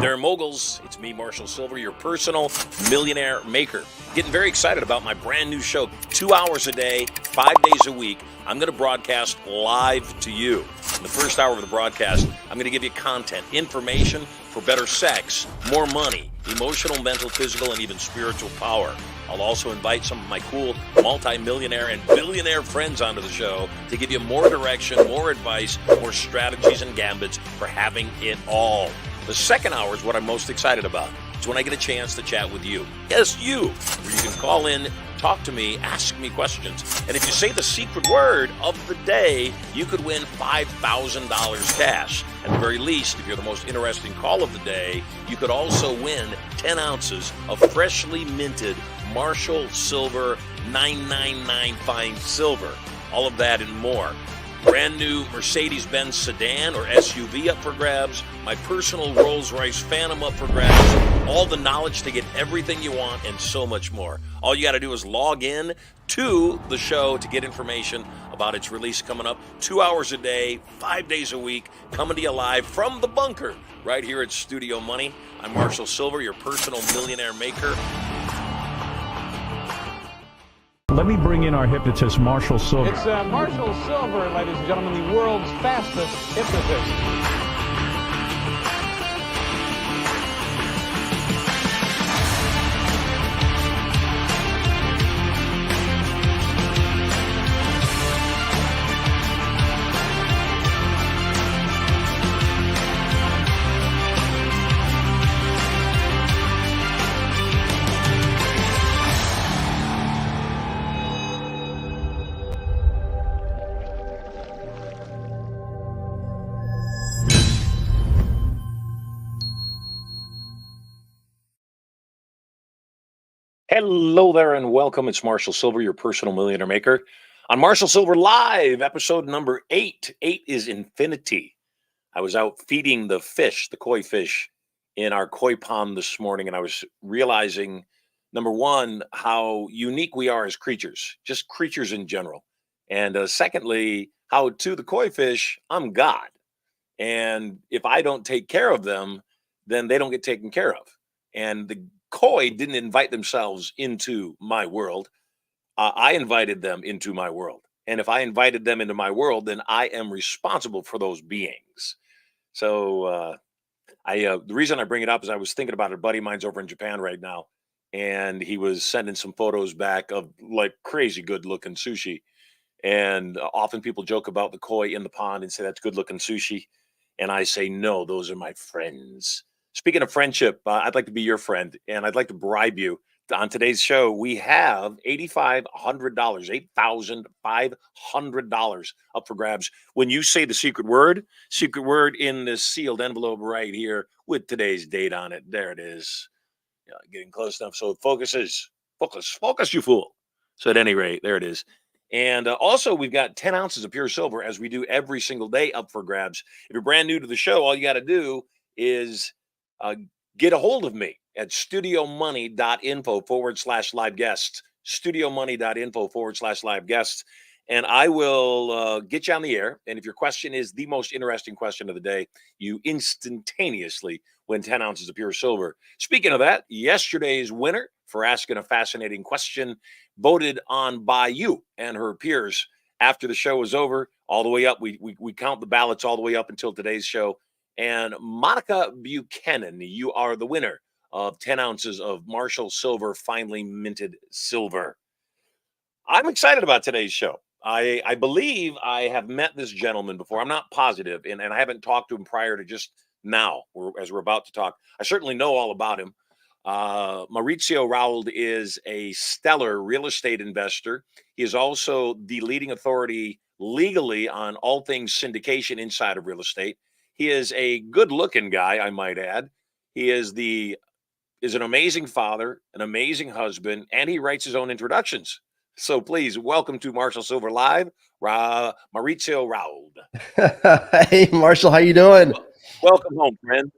there, moguls. It's me, Marshall Silver, your personal millionaire maker. Getting very excited about my brand new show. 2 hours a day, 5 days a week. I'm going to broadcast live to you. In the first hour of the broadcast, I'm going to give you content, information for better sex, more money, emotional, mental, physical, and even spiritual power. I'll also invite some of my cool multimillionaire and billionaire friends onto the show to give you more direction, more advice, more strategies and gambits for having it all. The second hour is what I'm most excited about. It's when I get a chance to chat with you. Yes, you. Where you can call in, talk to me, ask me questions. And if you say the secret word of the day, you could win $5,000 cash. At the very least, if you're the most interesting call of the day, you could also win 10 ounces of freshly minted Marshall Silver 999 Fine Silver. All of that and more. Brand new Mercedes-Benz sedan or SUV up for grabs. My personal Rolls-Royce Phantom up for grabs. All the knowledge to get everything you want and so much more. All you got to do is log in to the show to get information about its release coming up. 2 hours a day, 5 days a week, coming to you live from the bunker right here at Studio Money. I'm Marshall Silver, your personal millionaire maker. Let me bring in our hypnotist, Marshall Silver. It's Marshall Silver, ladies and gentlemen, the world's fastest hypnotist. Hello there and welcome. It's Marshall Silver, your personal millionaire maker. On Marshall Silver Live, episode number 8. 8 is infinity. I was out feeding the fish, the koi fish, in our koi pond this morning, and I was realizing, number one, how unique we are as creatures, just creatures in general. And secondly, how to the koi fish, I'm God. And if I don't take care of them, then they don't get taken care of. And the koi didn't invite themselves into my world. I invited them into my world. And if I invited them into my world, then I am responsible for those beings. So the reason I bring it up is I was thinking about a buddy of mine's over in Japan right now. And he was sending some photos back of like crazy good looking sushi. And often people joke about the koi in the pond and say that's good looking sushi. And I say, no, those are my friends. Speaking of friendship, I'd like to be your friend, and I'd like to bribe you. On today's show, we have $8,500 up for grabs. When you say the secret word in this sealed envelope right here with today's date on it. There it is. Yeah, getting close enough so it focuses. Focus, you fool. So at any rate, there it is. And also, we've got 10 ounces of pure silver, as we do every single day, up for grabs. If you're brand new to the show, all you got to do is get a hold of me at studiomoney.info/live guests, studiomoney.info/live guests, and I will get you on the air. And if your question is the most interesting question of the day, you instantaneously win 10 ounces of pure silver. Speaking of that, yesterday's winner for asking a fascinating question, voted on by you and her peers after the show was over, all the way up. We count the ballots all the way up until today's show. And Monica Buchanan, you are the winner of 10 ounces of Marshall Silver, finely minted silver. I'm excited about today's show. I believe I have met this gentleman before. I'm not positive, and I haven't talked to him prior to just now, as we're about to talk. I certainly know all about him. Mauricio Rauld is a stellar real estate investor. He is also the leading authority legally on all things syndication inside of real estate. He is a good-looking guy, I might add. He is an amazing father, an amazing husband, and he writes his own introductions. So please, welcome to Marshall Silver Live, Mauricio Rauld. Hey, Marshall, how you doing? Welcome home, friend.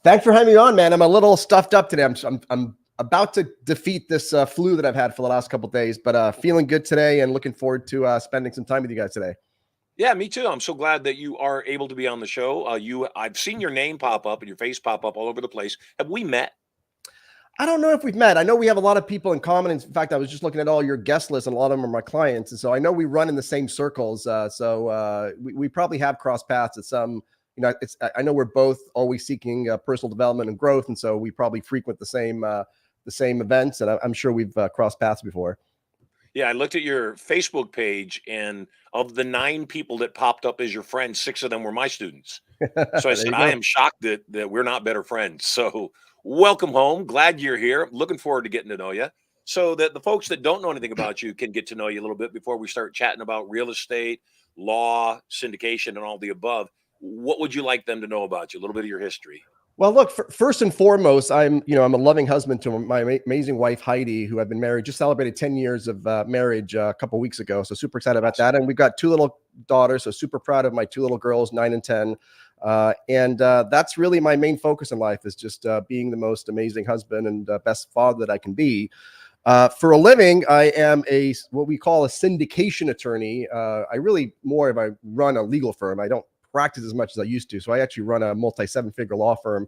Thanks for having me on, man. I'm a little stuffed up today. I'm about to defeat this flu that I've had for the last couple of days, but feeling good today and looking forward to spending some time with you guys today. Yeah, me too. I'm so glad that you are able to be on the show. I've seen your name pop up and your face pop up all over the place. Have we met? I don't know if we've met. I know we have a lot of people in common. In fact, I was just looking at all your guest lists, and a lot of them are my clients. And so I know we run in the same circles. We probably have crossed paths at some, I know we're both always seeking personal development and growth. And so we probably frequent the same events. And I'm sure we've crossed paths before. Yeah, I looked at your Facebook page, and of the 9 people that popped up as your friends, 6 of them were my students. So I There said, you I go. am shocked that we're not better friends. So welcome home. Glad you're here. Looking forward to getting to know you. So that the folks that don't know anything about you can get to know you a little bit before we start chatting about real estate, law, syndication, and all the above. What would you like them to know about you? A little bit of your history. Well, look, first and foremost, I'm a loving husband to my amazing wife, Heidi, who I've been married, just celebrated 10 years of marriage a couple weeks ago. So super excited about that. And we've got 2 little daughters. So super proud of my 2 little girls, 9 and 10. That's really my main focus in life, is just being the most amazing husband and best father that I can be. For a living, I am what we call a syndication attorney. I run a legal firm. I don't practice as much as I used to. So I actually run a multi-7-figure law firm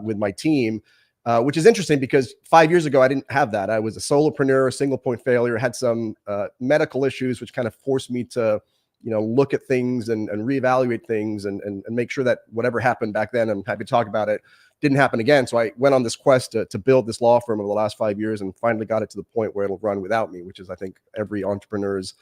with my team, which is interesting because 5 years ago, I didn't have that. I was a solopreneur, single point failure, had some medical issues, which kind of forced me to, look at things and reevaluate things and make sure that whatever happened back then, I'm happy to talk about it, didn't happen again. So I went on this quest to build this law firm over the last 5 years and finally got it to the point where it'll run without me, which is, I think, every entrepreneur's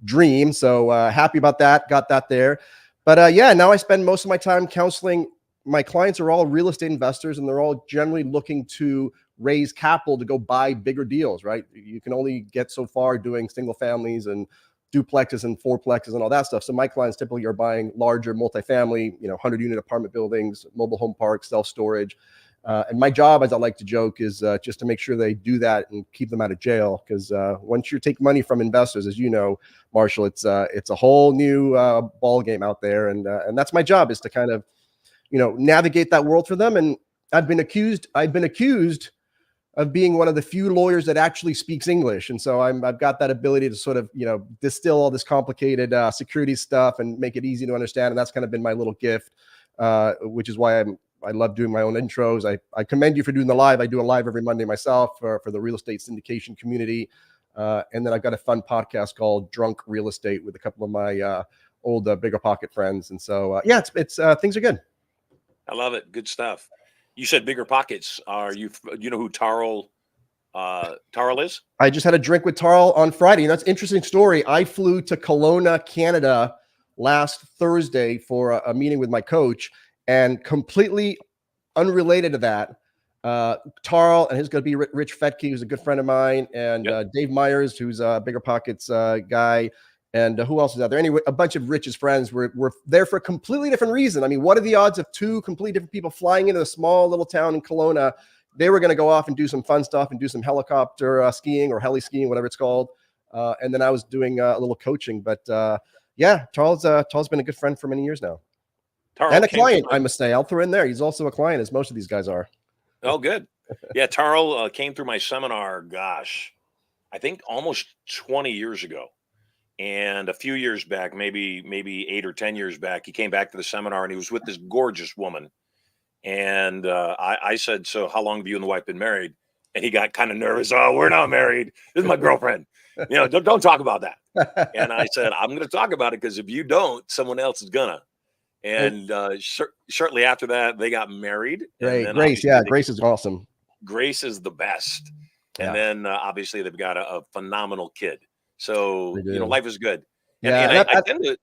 dream. So happy about that. Got that there. But now I spend most of my time counseling. My clients are all real estate investors, and they're all generally looking to raise capital to go buy bigger deals, right? You can only get so far doing single families and duplexes and fourplexes and all that stuff. So my clients typically are buying larger multifamily, 100-unit apartment buildings, mobile home parks, self-storage. And my job, as I like to joke, is just to make sure they do that and keep them out of jail. Because once you take money from investors, as you know, Marshall, it's a whole new ball game out there, and that's my job, is to kind of, navigate that world for them. And I've been accused of being one of the few lawyers that actually speaks English, and so I've got that ability to sort of, distill all this complicated securities stuff and make it easy to understand. And that's kind of been my little gift, which is why I love doing my own intros. I commend you for doing the live. I do a live every Monday myself for the real estate syndication community. And then I've got a fun podcast called Drunk Real Estate with a couple of my old Bigger Pocket friends. And so, it's things are good. I love it. Good stuff. You said Bigger Pockets. Are you know who Tarl is? I just had a drink with Tarl on Friday. And that's an interesting story. I flew to Kelowna, Canada last Thursday for a meeting with my coach. And completely unrelated to that, Tarl and his going to be Rich Fetke, who's a good friend of mine, and Dave Myers, who's a Bigger Pockets guy, and who else is out there? Anyway, a bunch of Rich's friends were there for a completely different reason. I mean, what are the odds of 2 completely different people flying into a small little town in Kelowna? They were going to go off and do some fun stuff and do some helicopter skiing or heli skiing, whatever it's called. And then I was doing a little coaching. But Tarl's been a good friend for many years now. Tarl and a client, I must say. I'll throw in there. He's also a client, as most of these guys are. Oh, good. Yeah, Tarl came through my seminar, gosh, I think almost 20 years ago. And a few years back, maybe 8 or 10 years back, he came back to the seminar and he was with this gorgeous woman. And I said, so how long have you and the wife been married? And he got kind of nervous. Oh, we're not married. This is my girlfriend. Don't talk about that. And I said, I'm going to talk about it because if you don't, someone else is gonna. And shortly after that, they got married. Great. Grace. Yeah. Grace is awesome. Grace is the best. And then obviously they've got a phenomenal kid. So, life is good. And I tend to,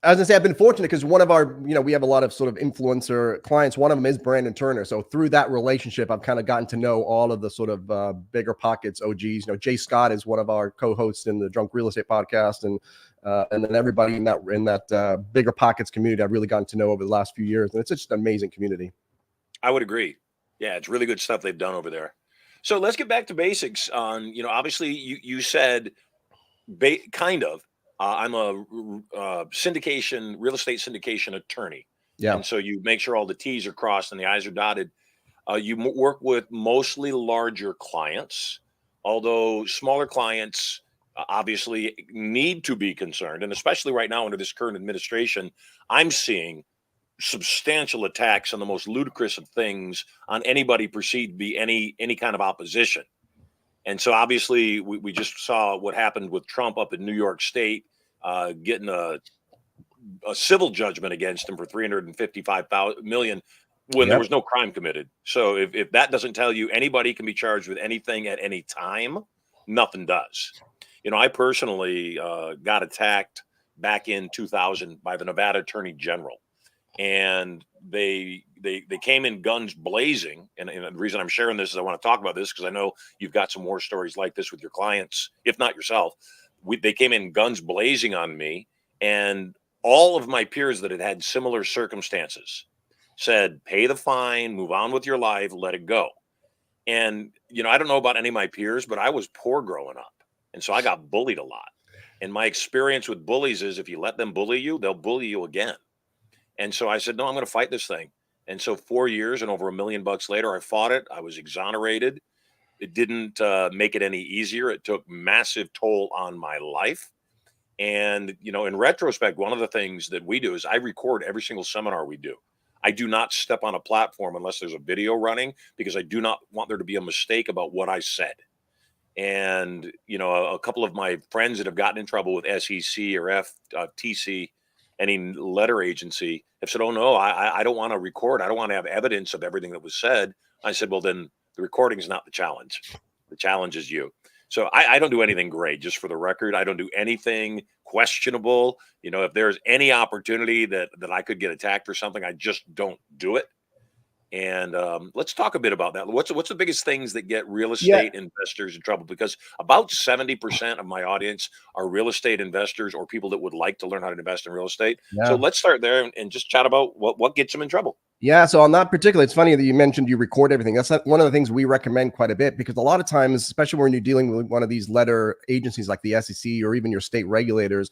I was gonna say, I've been fortunate because one of our, we have a lot of sort of influencer clients. One of them is Brandon Turner. So through that relationship, I've kind of gotten to know all of the sort of Bigger Pockets OGs. Jay Scott is one of our co-hosts in the Drunk Real Estate podcast, and then everybody in that Bigger Pockets community I've really gotten to know over the last few years, and it's just an amazing community. I would agree. Yeah, it's really good stuff they've done over there. So let's get back to basics. On obviously you said kind of. I'm a syndication, real estate syndication attorney. Yeah. And so you make sure all the T's are crossed and the I's are dotted. You work with mostly larger clients, although smaller clients obviously need to be concerned. And especially right now under this current administration, I'm seeing substantial attacks on the most ludicrous of things on anybody perceived to be any kind of opposition. And so obviously we just saw what happened with Trump up in New York State, getting a civil judgment against him for 355 million when there Yep. was no crime committed. So if that doesn't tell you anybody can be charged with anything at any time, nothing does. You know, I personally got attacked back in 2000 by the Nevada Attorney General, and they came in guns blazing. And the reason I'm sharing this is I want to talk about this because I know you've got some war stories like this with your clients, if not yourself. They came in guns blazing on me, and all of my peers that had had similar circumstances said, pay the fine, move on with your life, let it go. And, you know, I don't know about any of my peers, but I was poor growing up. And so I got bullied a lot. And my experience with bullies is if you let them bully you, they'll bully you again. And so I said, no, I'm going to fight this thing. And so 4 years and over $1 million later, I fought it. I was exonerated. It didn't make it any easier. It took massive toll on my life. And, you know, in retrospect, one of the things that we do is I record every single seminar we do. I do not step on a platform unless there's a video running because I do not want there to be a mistake about what I said. And, you know, a couple of my friends that have gotten in trouble with SEC or FTC, any letter agency, have said, oh, no, I don't want to record. I don't want to have evidence of everything that was said. I said, well, then the recording is not the challenge. The challenge is you. So I don't do anything great, just for the record. I don't do anything questionable. You know, if there's any opportunity that I could get attacked for something, I just don't do it. And let's talk a bit about that. What's the biggest things that get real estate investors in trouble? Because about 70% of my audience are real estate investors or people that would like to learn how to invest in real estate. Yeah. So let's start there and just chat about what gets them in trouble. Yeah. So on that particular, it's funny that you mentioned you record everything. That's one of the things we recommend quite a bit, because a lot of times, especially when you're dealing with one of these letter agencies like the SEC or even your state regulators,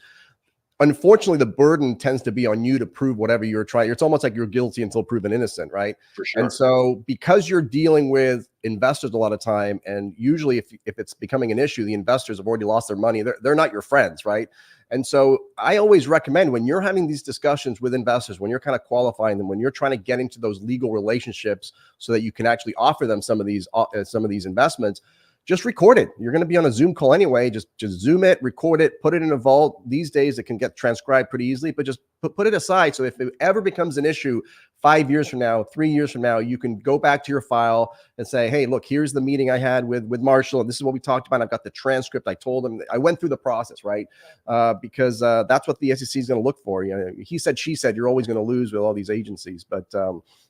unfortunately, the burden tends to be on you to prove whatever you're trying. It's almost like you're guilty until proven innocent, right? For sure. And so because you're dealing with investors a lot of time, and usually if it's becoming an issue, the investors have already lost their money. They're not your friends, right? And so I always recommend when you're having these discussions with investors, when you're kind of qualifying them, when you're trying to get into those legal relationships so that you can actually offer them some of these investments, just record it. You're going to be on a Zoom call anyway. Just Zoom it, record it, put it in a vault. These days it can get transcribed pretty easily, but just put it aside. So if it ever becomes an issue 5 years from now, 3 years from now, you can go back to your file and say, hey, look, here's the meeting I had with Marshall, and this is what we talked about. I've got the transcript. I told him, I went through the process, right? Because that's what the SEC is going to look for. You know, he said, she said, you're always going to lose with all these agencies, but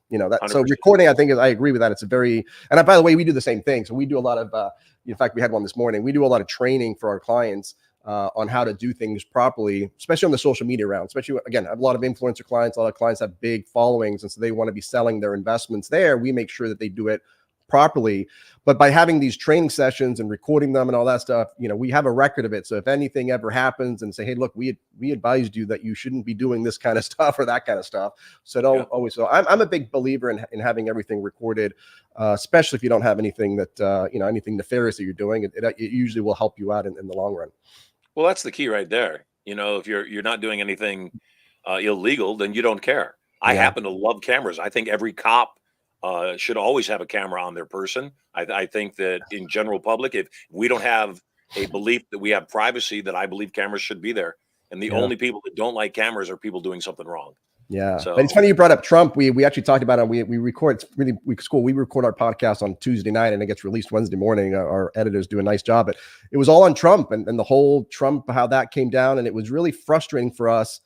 you know, that 100%. So recording, I think I agree with that. It's a very, and by the way, we do the same thing. So we do a lot of, in fact, we had one this morning. We do a lot of training for our clients on how to do things properly, especially on the social media round. Especially, again, I have a lot of influencer clients. A lot of clients have big followings, and so they want to be selling their investments there. We make sure that they do it properly. But by having these training sessions and recording them and all that stuff, you know, we have a record of it. So if anything ever happens and say, hey, look, we advised you that you shouldn't be doing this kind of stuff or that kind of stuff. So don't always. So I'm a big believer in having everything recorded, especially if you don't have anything that, you know, anything nefarious that you're doing. It usually will help you out in the long run. Well, that's the key right there. You know, if you're not doing anything illegal, then you don't care. I happen to love cameras. I think every cop should always have a camera on their person. I think that in general public, if we don't have a belief that we have privacy, that I believe cameras should be there. And the only people that don't like cameras are people doing something wrong. Yeah. So, but it's funny you brought up Trump. We actually talked about it. We record, it's really cool. We record our podcast on Tuesday night and it gets released Wednesday morning. Our editors do a nice job, but it was all on Trump and the whole Trump, how that came down. And it was really frustrating for us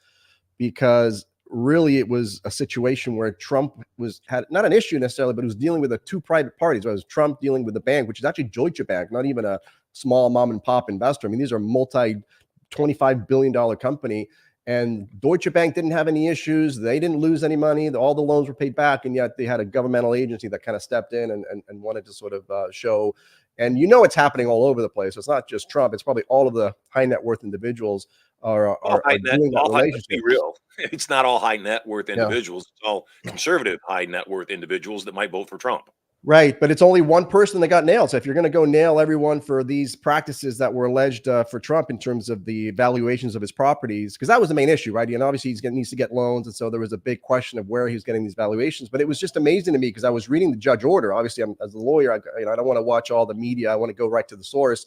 because really it was a situation where Trump had not an issue necessarily, but it was dealing with two private parties. It was Trump dealing with the bank, which is actually Deutsche Bank, not even a small mom and pop investor. I mean, these are $25 billion company, and Deutsche Bank didn't have any issues. They didn't lose any money. All the loans were paid back, and yet they had a governmental agency that kind of stepped in and wanted to sort of show. And you know it's happening all over the place. It's not just Trump. It's probably all of the high net worth individuals are doing that relationship. Let's be real. It's not all high net worth individuals. It's all conservative high net worth individuals that might vote for Trump. Right, but it's only one person that got nailed. So if you're going to go nail everyone for these practices that were alleged for Trump in terms of the valuations of his properties, because that was the main issue, right? And obviously needs to get loans, and so there was a big question of where he was getting these valuations. But it was just amazing to me because I was reading the judge order. Obviously, as a lawyer, I don't want to watch all the media. I want to go right to the source.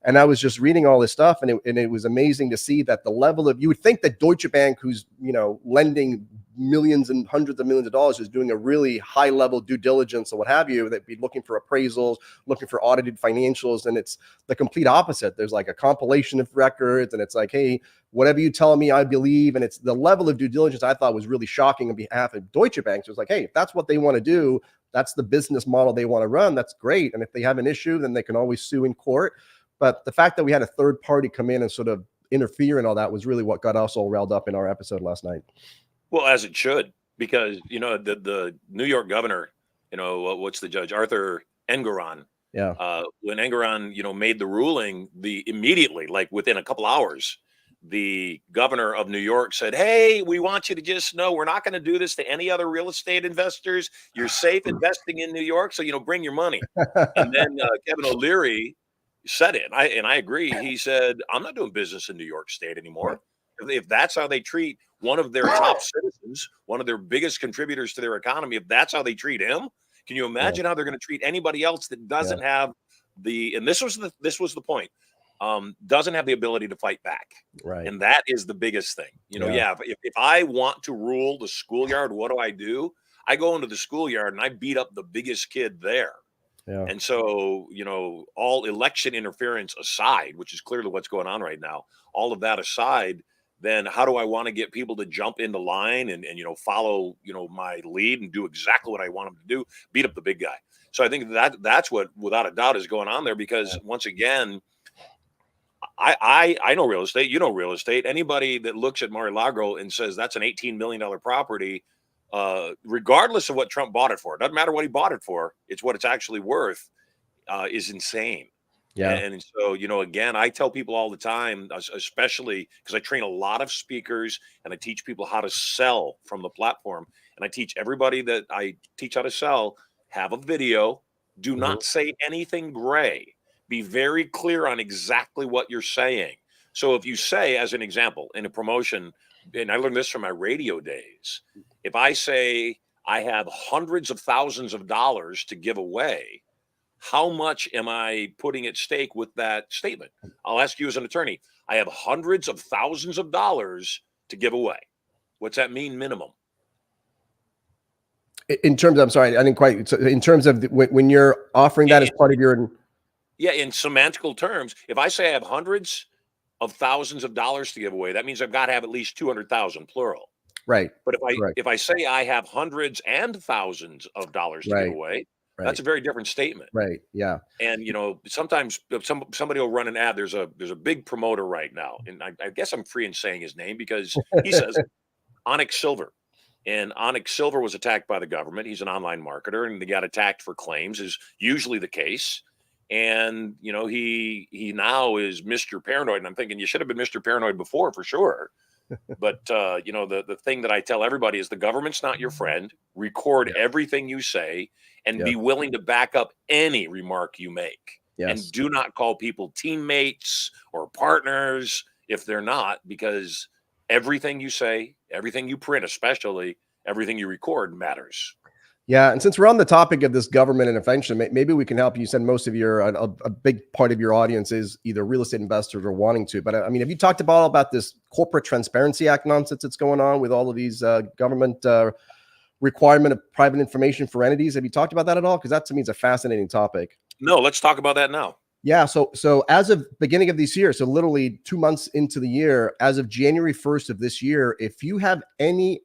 And I was just reading all this stuff, and it was amazing to see that the level of, you would think that Deutsche Bank, who's, lending millions and hundreds of millions of dollars, is doing a really high level due diligence or what have you, that'd be looking for appraisals, looking for audited financials. And it's the complete opposite. There's like a compilation of records, and it's like, hey, whatever you tell me, I believe. And it's the level of due diligence I thought was really shocking on behalf of Deutsche Bank. So it's like, hey, if that's what they want to do, that's the business model they want to run, that's great. And if they have an issue, then they can always sue in court. But the fact that we had a third party come in and sort of interfere and all that was really what got us all riled up in our episode last night. Well, as it should, because, the New York governor, what's the judge, Arthur Engoron. Yeah. When Engoron, made the ruling, immediately, like within a couple hours, the governor of New York said, hey, we want you to just know we're not going to do this to any other real estate investors. You're safe investing in New York. So, bring your money. And then Kevin O'Leary said it, and I agree. He said, I'm not doing business in New York State anymore. If that's how they treat one of their top citizens, one of their biggest contributors to their economy, if that's how they treat him, can you imagine how they're going to treat anybody else that doesn't have and this was the point, doesn't have the ability to fight back. Right. And that is the biggest thing. If I want to rule the schoolyard, what do? I go into the schoolyard and I beat up the biggest kid there. Yeah. And so, all election interference aside, which is clearly what's going on right now, all of that aside, then how do I want to get people to jump into line and follow, my lead and do exactly what I want them to do, beat up the big guy. So I think that's what, without a doubt, is going on there, because once again, I know real estate, real estate. Anybody that looks at Mar-a-Lago and says that's an $18 million property, regardless of what Trump bought it for, it doesn't matter what he bought it for, it's what it's actually worth, is insane. Yeah. And so, again, I tell people all the time, especially because I train a lot of speakers and I teach people how to sell from the platform. And I teach everybody that I teach how to sell, have a video, do not say anything gray, be very clear on exactly what you're saying. So if you say, as an example, in a promotion, and I learned this from my radio days, if I say I have hundreds of thousands of dollars to give away, how much am I putting at stake with that statement? I'll ask you as an attorney, I have hundreds of thousands of dollars to give away. What's that mean minimum? In terms of, I'm sorry, I didn't quite, so in terms of when you're offering that as part of your... Yeah, in semantical terms, if I say I have hundreds of thousands of dollars to give away, that means I've got to have at least 200,000, plural. Right. But if I say I have hundreds and thousands of dollars to give away, that's a very different statement. Right. Yeah. And sometimes somebody will run an ad. There's a big promoter right now, and I guess I'm free in saying his name because he says Onyx Silver. And Onyx Silver was attacked by the government. He's an online marketer, and they got attacked for claims, is usually the case. And he now is Mr. Paranoid. And I'm thinking you should have been Mr. Paranoid before, for sure. But the thing that I tell everybody is the government's not your friend. Record everything you say and be willing to back up any remark you make. Yes. And do not call people teammates or partners if they're not, because everything you say, everything you print, especially everything you record, matters. Yeah, and since we're on the topic of this government intervention, maybe we can help you. Said most of your a big part of your audience is either real estate investors or wanting to. But I mean, have you talked about this Corporate Transparency Act nonsense that's going on with all of these government requirement of private information for entities? Have you talked about that at all? Because that to me is a fascinating topic. No, let's talk about that now. Yeah, so as of beginning of this year, so literally 2 months into the year, as of January 1st of this year, if you have any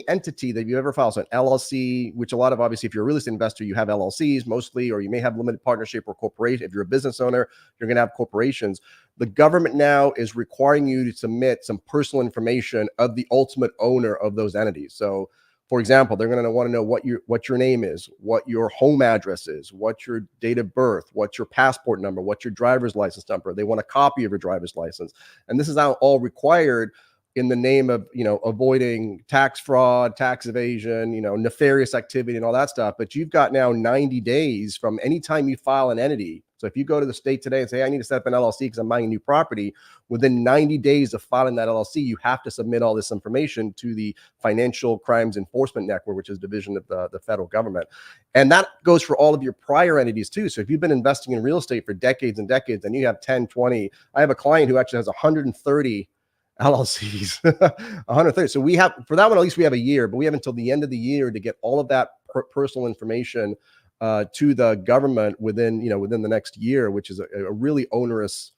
entity that you ever filed, so an LLC, which a lot of, obviously, if you're a real estate investor, you have LLCs mostly, or you may have limited partnership or corporation. If you're a business owner, you're going to have corporations. The government now is requiring you to submit some personal information of the ultimate owner of those entities. So, for example, they're going to want to know what your name is, what your home address is, what your date of birth, what's your passport number, what's your driver's license number. They want a copy of your driver's license. And this is now all required in the name of, avoiding tax fraud, tax evasion, nefarious activity and all that stuff. But you've got now 90 days from any time you file an entity. So if you go to the state today and say, I need to set up an LLC because I'm buying a new property, within 90 days of filing that LLC, you have to submit all this information to the Financial Crimes Enforcement Network, which is a division of the federal government. And that goes for all of your prior entities too. So if you've been investing in real estate for decades and decades, and you have 10, 20, I have a client who actually has 130 LLCs, 130. So we have, for that one, at least we have a year, but we have until the end of the year to get all of that personal information to the government within the next year, which is a really onerous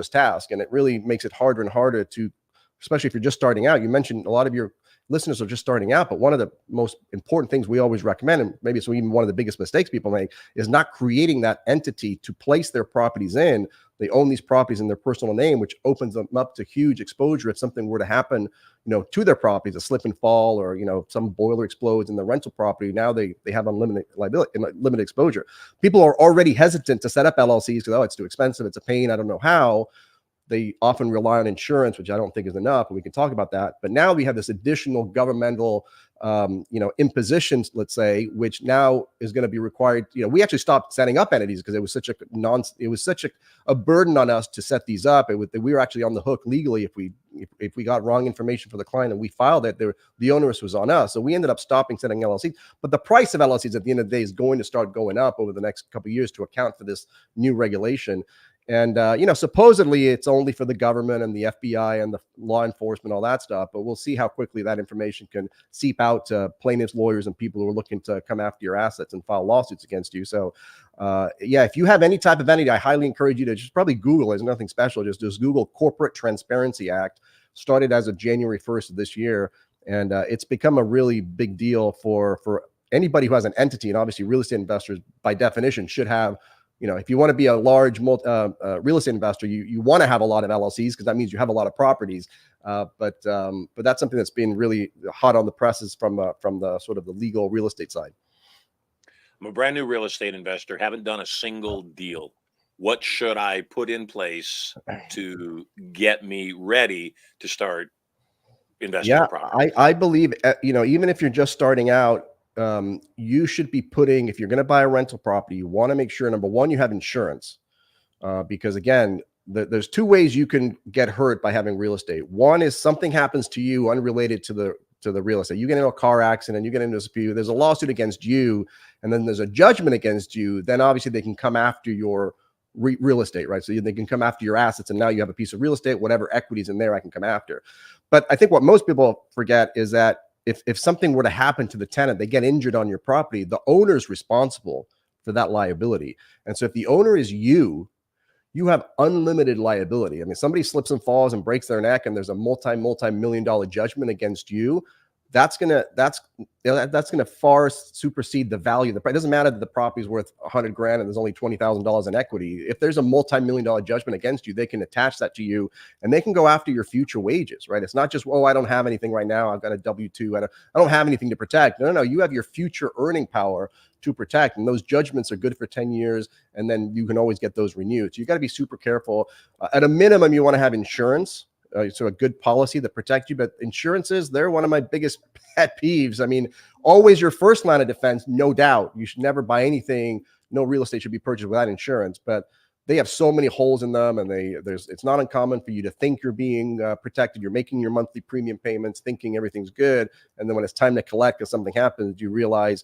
task. And it really makes it harder and harder to, especially if you're just starting out. You mentioned a lot of your listeners are just starting out, but one of the most important things we always recommend, and maybe it's even one of the biggest mistakes people make, is not creating that entity to place their properties in. They own these properties in their personal name, which opens them up to huge exposure if something were to happen, to their properties, a slip and fall, or, some boiler explodes in the rental property. Now they have unlimited liability, limited exposure. People are already hesitant to set up LLCs because, it's too expensive, it's a pain, I don't know how. They often rely on insurance, which I don't think is enough, and we can talk about that. But now we have this additional governmental, impositions, let's say, which now is going to be required. We actually stopped setting up entities because it was such a burden on us to set these up. We were actually on the hook legally if we got wrong information for the client and we filed it. The onus was on us, so we ended up stopping setting LLCs. But the price of LLCs at the end of the day is going to start going up over the next couple of years to account for this new regulation. And, supposedly it's only for the government and the FBI and the law enforcement, all that stuff. But we'll see how quickly that information can seep out to plaintiffs, lawyers, and people who are looking to come after your assets and file lawsuits against you. So, if you have any type of entity, I highly encourage you to just probably Google. There's nothing special. Just Google Corporate Transparency Act. Started as of January 1st of this year. And it's become a really big deal for anybody who has an entity. And obviously real estate investors, by definition, should have, if you want to be a large real estate investor, you want to have a lot of LLCs because that means you have a lot of properties. But that's something that's been really hot on the presses from the sort of the legal real estate side. I'm a brand new real estate investor, haven't done a single deal. What should I put in place to get me ready to start investing in property? I believe, even if you're just starting out, you should be putting, if you're going to buy a rental property, you want to make sure, number one, you have insurance, because again, there's two ways you can get hurt by having real estate. One is something happens to you unrelated to the real estate. You get into a car accident, you get into a dispute, there's a lawsuit against you, and then there's a judgment against you. Then obviously they can come after your real estate, right? So they can come after your assets, and now you have a piece of real estate, whatever equities in there I can come after. But I think what most people forget is that if something were to happen to the tenant, they get injured on your property, the owner's responsible for that liability. And so if the owner is you have unlimited liability. I mean, somebody slips and falls and breaks their neck and there's a multi-million-dollar judgment against you, that's gonna far supersede the value of the price. It doesn't matter that the property is worth $100,000 and there's only $20,000 in equity. If there's a multi-million-dollar judgment against you, they can attach that to you and they can go after your future wages, right? It's not just, I don't have anything right now, I've got a W-2, I don't have anything to protect. No, you have your future earning power to protect, and those judgments are good for 10 years, and then you can always get those renewed. So you got to be super careful. At a minimum, you want to have insurance. So a good policy that protects you, but insurances, they're one of my biggest pet peeves. I mean, always your first line of defense, no doubt. You should never buy anything. No real estate should be purchased without insurance, but they have so many holes in them, and it's not uncommon for you to think you're being protected. You're making your monthly premium payments, thinking everything's good, and then when it's time to collect because something happens, you realize,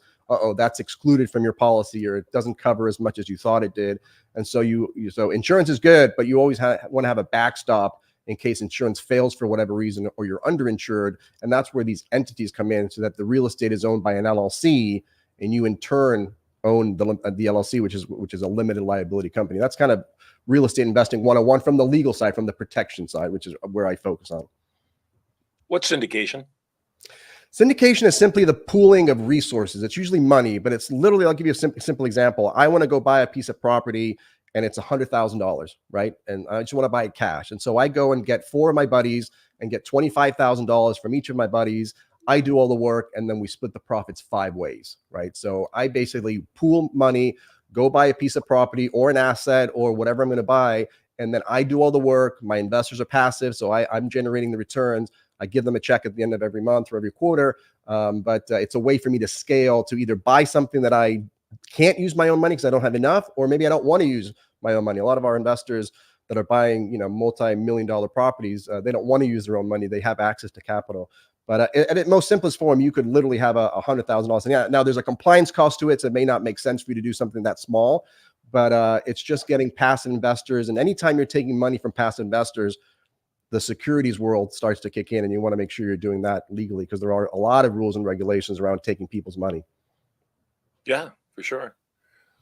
that's excluded from your policy, or it doesn't cover as much as you thought it did. And so so insurance is good, but you always want to have a backstop in case insurance fails for whatever reason, or you're underinsured. And that's where these entities come in, so that the real estate is owned by an LLC, and you in turn own the LLC, which is a limited liability company. That's kind of real estate investing 101 from the legal side, from the protection side, which is where I focus on. What's syndication? Syndication is simply the pooling of resources. It's usually money, but it's literally, I'll give you a simple example. I want to go buy a piece of property and it's $100,000, right? And I just want to buy it cash. And so I go and get 4 of my buddies and get $25,000 from each of my buddies. I do all the work, and then we split the profits 5 ways, right? So I basically pool money, go buy a piece of property or an asset or whatever I'm going to buy, and then I do all the work. My investors are passive, so I'm generating the returns. I give them a check at the end of every month or every quarter. But it's a way for me to scale to either buy something that I can't use my own money because I don't have enough, or maybe I don't want to use my own money. A lot of our investors that are buying, multi-million-dollar properties, they don't want to use their own money. They have access to capital. But at its most simplest form, you could literally have $100,000. And now there's a compliance cost to it, so it may not make sense for you to do something that small. But it's just getting passive investors. And anytime you're taking money from passive investors, the securities world starts to kick in, and you want to make sure you're doing that legally, because there are a lot of rules and regulations around taking people's money. Yeah, for sure.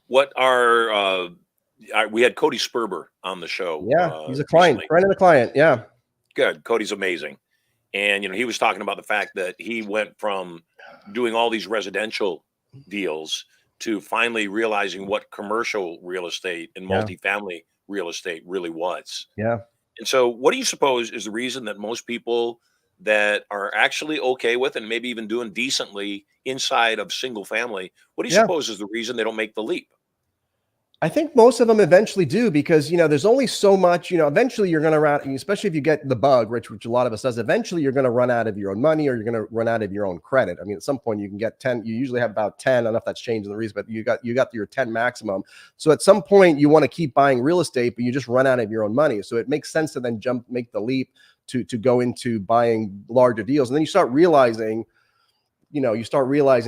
What are we had Cody Sperber on the show. Yeah, he's a client, friend of the client. Yeah, good. Cody's amazing. And, he was talking about the fact that he went from doing all these residential deals to finally realizing what commercial real estate and multifamily real estate really was. Yeah. And so what do you suppose is the reason that most people that are actually okay with and maybe even doing decently inside of single family, what do you suppose is the reason they don't make the leap? I think most of them eventually do, because, there's only so much, eventually you're going to run, especially if you get the bug, which a lot of us does, eventually you're going to run out of your own money, or you're going to run out of your own credit. I mean, at some point you can get 10, you usually have about 10. I don't know if that's changed in the reason, but you got your 10 maximum. So at some point you want to keep buying real estate, but you just run out of your own money. So it makes sense to then make the leap to go into buying larger deals. And then you start realizing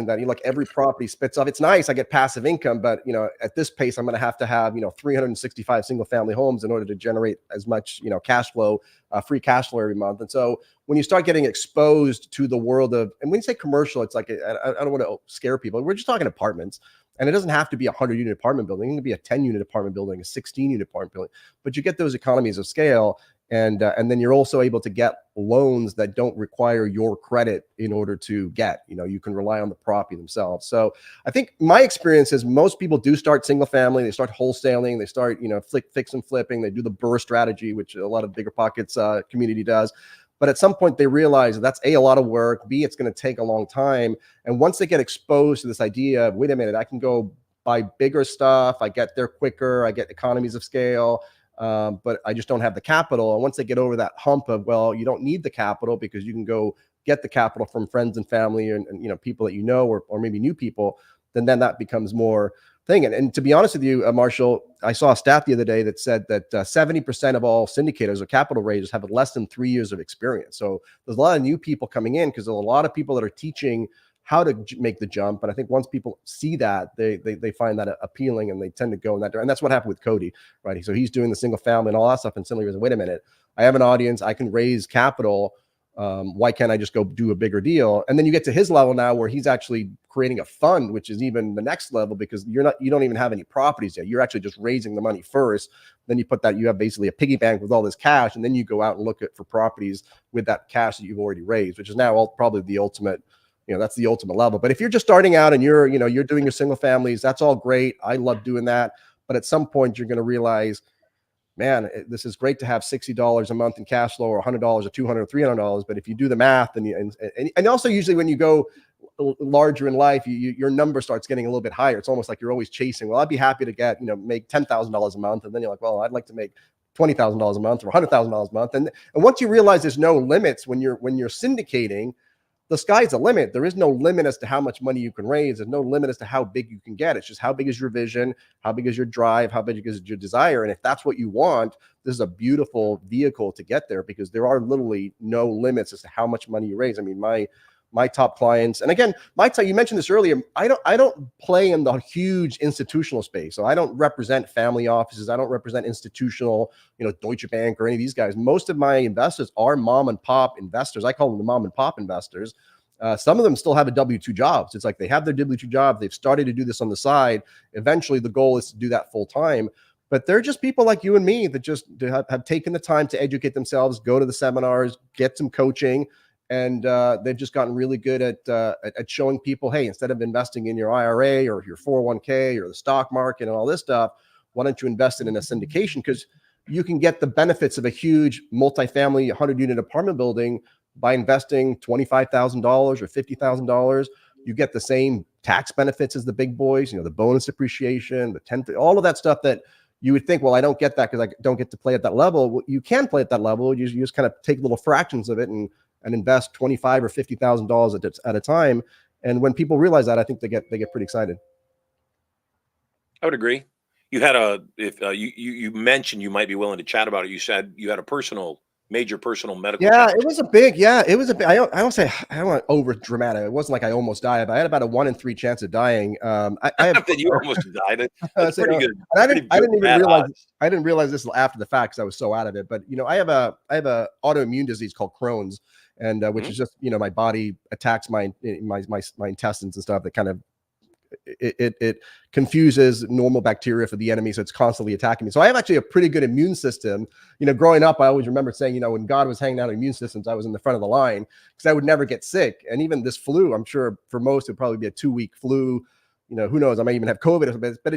that every property spits off. It's nice, I get passive income, but at this pace, I'm going to have 365 single family homes in order to generate as much, cash flow, free cash flow every month. And so when you start getting exposed to the world of, and when you say commercial, it's like, I don't want to scare people. We're just talking apartments, and it doesn't have to be a 100-unit apartment building. It can be a 10-unit apartment building, a 16-unit apartment building, but you get those economies of scale. And then you're also able to get loans that don't require your credit in order to get, you can rely on the property themselves. So I think my experience is most people do start single family, they start wholesaling, they start, fix and flipping, they do the BRRRR strategy, which a lot of bigger pockets community does. But at some point they realize that's a lot of work, B, it's going to take a long time. And once they get exposed to this idea of, wait a minute, I can go buy bigger stuff, I get there quicker, I get economies of scale, but I just don't have the capital. And once they get over that hump of, well, you don't need the capital because you can go get the capital from friends and family and people that or maybe new people, then that becomes more thing. And to be honest with you, Marshall, I saw a stat the other day that said that 70% of all syndicators or capital raisers have less than 3 years of experience. So there's a lot of new people coming in because there's a lot of people that are teaching how to make the jump. And I think once people see that, they find that appealing, and they tend to go in that direction. And that's what happened with Cody, right? So he's doing the single family and all that stuff. And suddenly he goes, wait a minute, I have an audience, I can raise capital. Why can't I just go do a bigger deal? And then you get to his level now where he's actually creating a fund, which is even the next level, because you don't even have any properties yet. You're actually just raising the money first. Then you have basically a piggy bank with all this cash. And then you go out and look for properties with that cash that you've already raised, which is now probably the ultimate, that's the ultimate level. But if you're just starting out and you're doing your single families, that's all great. I love doing that. But at some point you're going to realize, man, this is great to have $60 a month in cash flow, or $100 or $200 or $300. But if you do the math and also usually when you go larger in life, your number starts getting a little bit higher. It's almost like you're always chasing, well, I'd be happy to make $10,000 a month. And then you're like, well, I'd like to make $20,000 a month or $100,000 a month. And once you realize there's no limits when you're syndicating, the sky's the limit. There is no limit as to how much money you can raise. There's no limit as to how big you can get. It's just how big is your vision, how big is your drive, how big is your desire. And if that's what you want, this is a beautiful vehicle to get there, because there are literally no limits as to how much money you raise. I mean, my top clients, and again, you mentioned this earlier, I don't play in the huge institutional space. So I don't represent family offices. I don't represent institutional, Deutsche Bank or any of these guys. Most of my investors are mom and pop investors. I call them the mom and pop investors. Some of them still have a W-2 jobs. It's like they have their W-2 job. They've started to do this on the side. Eventually the goal is to do that full time. But they're just people like you and me that just have taken the time to educate themselves, go to the seminars, get some coaching. And they've just gotten really good at showing people, hey, instead of investing in your IRA or your 401k or the stock market and all this stuff, why don't you invest it in a syndication? Because you can get the benefits of a huge multifamily 100-unit apartment building by investing $25,000 or $50,000. You get the same tax benefits as the big boys, the bonus depreciation, the 10, all of that stuff that you would think, well, I don't get that because I don't get to play at that level. Well, you can play at that level. You just kind of take little fractions of it and and invest $25,000 or $50,000 at a time. And when people realize that, I think they get pretty excited. I would agree. You had you mentioned you might be willing to chat about it. You said you had a major personal medical challenge. It was a big, I don't say, I don't want over dramatic. It wasn't like I almost died, but I had about a 1 in 3 chance of dying. I have That you almost died. That's so, pretty good. I didn't even realize odds. I didn't realize this after the fact because I was so out of it. But I have a autoimmune disease called Crohn's, and which is just my body attacks my intestines and stuff that kind of it confuses normal bacteria for the enemy, so it's constantly attacking me. So I have actually a pretty good immune system. Growing up, I always remember saying, when God was hanging out immune systems, I was in the front of the line because I would never get sick. And even this flu, I'm sure for most it'd probably be a 2-week flu. Who knows? I might even have COVID, but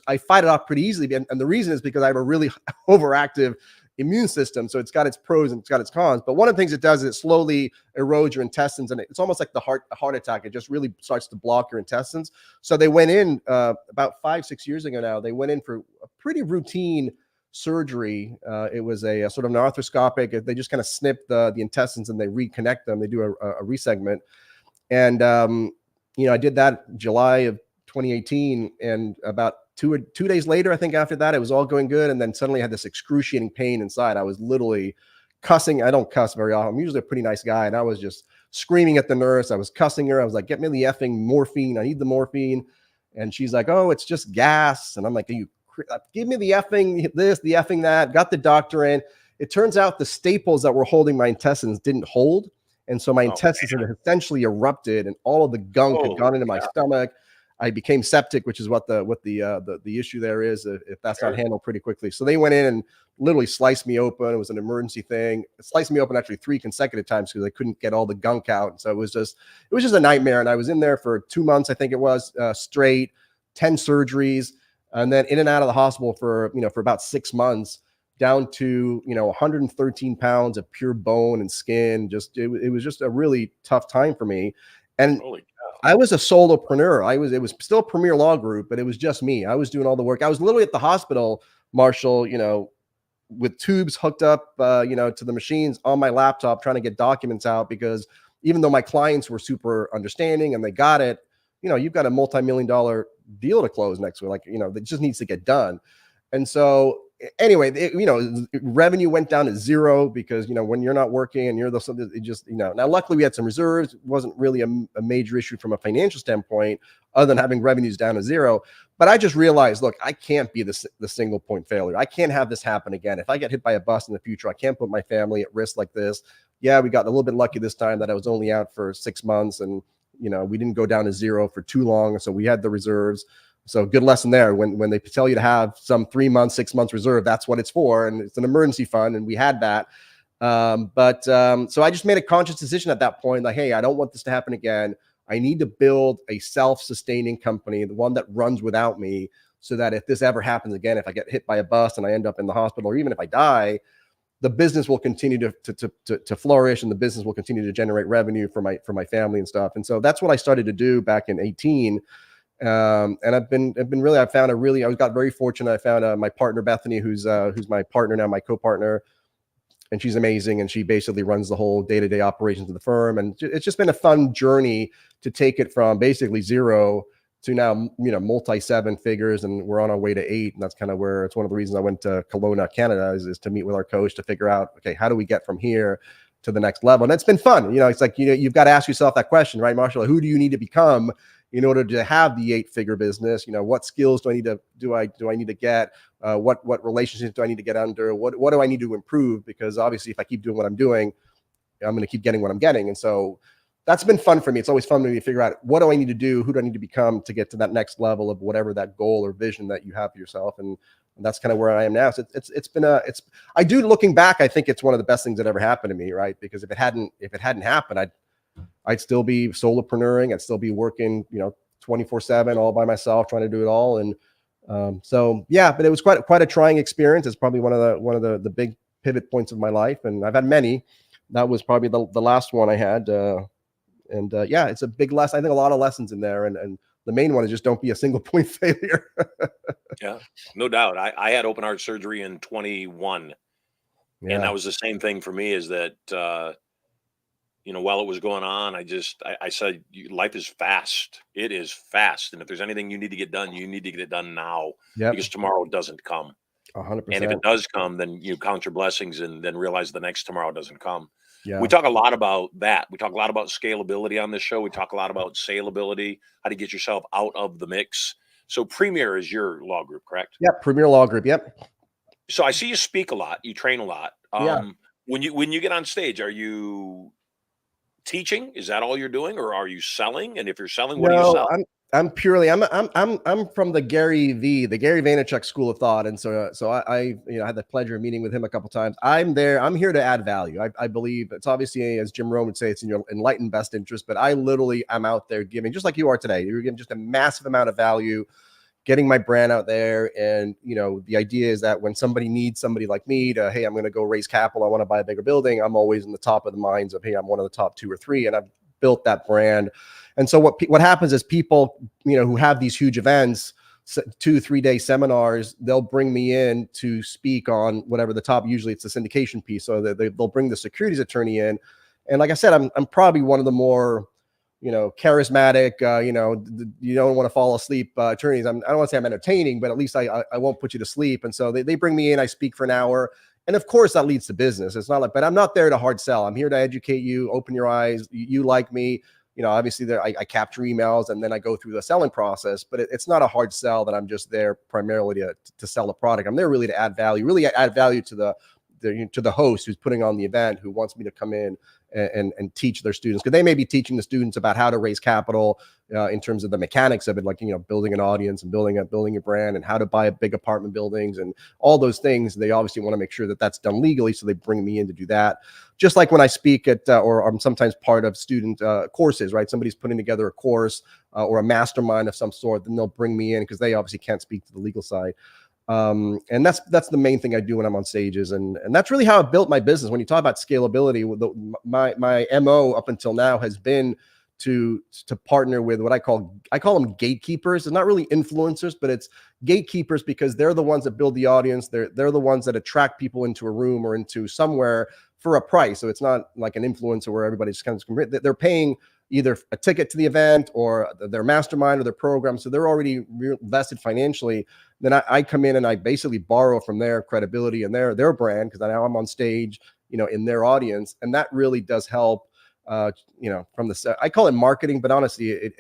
I fight it off pretty easily. And the reason is because I have a really overactive immune system. So it's got its pros and it's got its cons. But one of the things it does is it slowly erodes your intestines, and it's almost like a heart attack. It just really starts to block your intestines. So they went in about 5-6 years ago now. They went in for a pretty routine surgery. It was a sort of an arthroscopic. They just kind of snip the intestines and they reconnect them. They do a resegment. And I did that July of 2018, and about two days later, I think after that, it was all going good. And then suddenly I had this excruciating pain inside. I was literally cussing. I don't cuss very often. I'm usually a pretty nice guy. And I was just screaming at the nurse. I was cussing her. I was like, get me the effing morphine. I need the morphine. And she's like, oh, it's just gas. And I'm like, give me the effing this, the effing that. Got the doctor in. It turns out the staples that were holding my intestines didn't hold. And so my intestines had essentially erupted, and all of the gunk had gone into my stomach. I became septic, which is what the issue there is if that's not handled pretty quickly. So they went in and literally sliced me open. It was an emergency thing. It sliced me open actually 3 consecutive times because I couldn't get all the gunk out. And so it was just a nightmare. And I was in there for 2 months, I think it was, straight, 10 surgeries, and then in and out of the hospital for about 6 months, down to 113 pounds of pure bone and skin. It was just a really tough time for me. And I was a solopreneur. It was still a Premier Law Group, but it was just me. I was doing all the work. I was literally at the hospital, Marshall, with tubes hooked up, to the machines on my laptop, trying to get documents out, because even though my clients were super understanding and they got it, you've got a multi-million-dollar deal to close next week. That just needs to get done. And so anyway, revenue went down to zero because, when you're not working and you're now luckily we had some reserves. It wasn't really a major issue from a financial standpoint, other than having revenues down to zero. But I just realized, look, I can't be the single point failure. I can't have this happen again. If I get hit by a bus in the future, I can't put my family at risk like this. Yeah, we got a little bit lucky this time that I was only out for 6 months, and, we didn't go down to zero for too long. So we had the reserves. So good lesson there. When they tell you to have some 3 months, 6 months reserve, that's what it's for. And it's an emergency fund. And we had that. So I just made a conscious decision at that point, like, hey, I don't want this to happen again. I need to build a self-sustaining company, the one that runs without me, so that if this ever happens again, if I get hit by a bus and I end up in the hospital, or even if I die, the business will continue to flourish, and the business will continue to generate revenue for my family and stuff. And so that's what I started to do back in 2018. And I got very fortunate. I found my partner Bethany, who's my partner now, my co-partner, and she's amazing. And she basically runs the whole day-to-day operations of the firm. And it's just been a fun journey to take it from basically zero to now, multi 7 figures, and we're on our way to 8. And that's kind of where it's one of the reasons I went to Kelowna, Canada, is to meet with our coach to figure out, okay, how do we get from here to the next level? And it's been fun. It's like, you've got to ask yourself that question, right, Marshall? Who do you need to become in order to have the 8-figure business? What skills do I need to get? What relationships do I need to get under? What do I need to improve? Because obviously, if I keep doing what I'm doing, I'm going to keep getting what I'm getting. And so that's been fun for me. It's always fun for me to figure out, what do I need to do? Who do I need to become to get to that next level of whatever that goal or vision that you have for yourself? And that's kind of where I am now. So I do, looking back, I think it's one of the best things that ever happened to me, right? Because if it hadn't happened, I'd still be solopreneuring. I'd still be working, 24/7 all by myself, trying to do it all. And so, yeah, but it was quite a trying experience. It's probably one of the big pivot points of my life. And I've had many. That was probably the last one I had. Yeah, it's a big lesson. I think a lot of lessons in there. And the main one is just don't be a single point failure. Yeah, no doubt. I had open heart surgery in 21. Yeah. And that was the same thing for me, is that, while it was going on, I said, life is fast. It is fast. And if there's anything you need to get done, you need to get it done now, Yep. because tomorrow doesn't come. 100%. And if it does come, then you count your blessings and then realize the next tomorrow doesn't come. Yeah. We talk a lot about that. We talk a lot about scalability on this show. We talk a lot about saleability, how to get yourself out of the mix. So Premier is your law group, correct? Yep. Premier Law Group. Yep. So I see you speak a lot. You train a lot. Yeah. When you get on stage, are you teaching? Is that all you're doing, or are you selling? And if you're selling, what do you No, sell? I'm purely I'm from the Gary Vaynerchuk school of thought, and so I had the pleasure of meeting with him a couple times. I'm here to add value. I believe it's obviously, as Jim Rohn would say, it's in your enlightened best interest. But I literally am out there giving, just like you are today. You're giving just a massive amount of value, getting my brand out there. And the idea is that when somebody needs somebody like me to, hey, I'm going to go raise capital, I want to buy a bigger building, I'm always in the top of the minds of, hey, I'm one of the top 2 or 3, and I've built that brand. And so what happens is people, who have these huge events, 2-3 day seminars, they'll bring me in to speak on whatever the top, usually it's the syndication piece. So they'll bring the securities attorney in. And like I said, I'm probably one of the more, charismatic, you don't want to fall asleep attorneys. I don't want to say I'm entertaining, but at least I won't put you to sleep. And so they bring me in, I speak for an hour. And of course that leads to business. It's not like, but I'm not there to hard sell. I'm here to educate you, open your eyes. You like me. Obviously there, I capture emails and then I go through the selling process, but it's not a hard sell that I'm just there primarily to sell a product. I'm there really to add value, to the host who's putting on the event, who wants me to come in and teach their students, because they may be teaching the students about how to raise capital in terms of the mechanics of it, like building an audience and building a brand, and how to buy big apartment buildings and all those things. They obviously want to make sure that that's done legally, so they bring me in to do that. Just like when I speak at or I'm sometimes part of student courses, right? Somebody's putting together a course or a mastermind of some sort, then they'll bring me in because they obviously can't speak to the legal side. And that's the main thing I do when I'm on stages, and that's really how I built my business. When you talk about scalability, my MO up until now has been to partner with what I call them gatekeepers. It's not really influencers, but it's gatekeepers, because they're the ones that build the audience. They're the ones that attract people into a room or into somewhere for a price. So it's not like an influencer where everybody's kind of, they're paying either a ticket to the event or their mastermind or their program. So they're already invested financially. Then I come in and I basically borrow from their credibility and their brand, because now I'm on stage, in their audience. And that really does help, from I call it marketing, but honestly,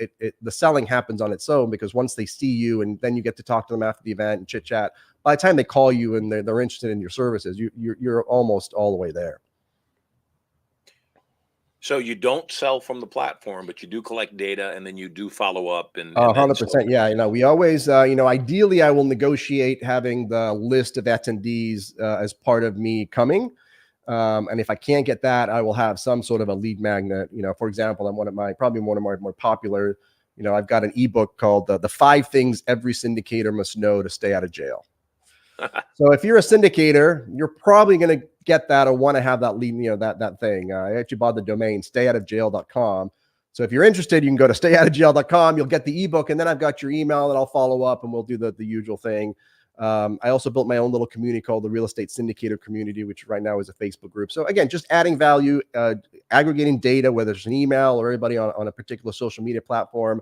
the selling happens on its own, because once they see you and then you get to talk to them after the event and chit chat, by the time they call you and they're interested in your services, you're almost all the way there. So you don't sell from the platform, but you do collect data, and then you do follow up. And 100%. Yeah. We always, ideally I will negotiate having the list of attendees as part of me coming. And if I can't get that, I will have some sort of a lead magnet. For example, I'm probably one of my more popular, I've got an ebook called the 5 Things Every Syndicator Must Know to Stay Out of Jail. So if you're a syndicator, you're probably going to get that or want to have that lead, that thing. I actually bought the domain stayoutofjail.com. So if you're interested, you can go to stayoutofjail.com. You'll get the ebook, and then I've got your email, and I'll follow up, and we'll do the usual thing. I also built my own little community called the Real Estate Syndicator Community, which right now is a Facebook group. So again, just adding value, aggregating data, whether it's an email or everybody on a particular social media platform.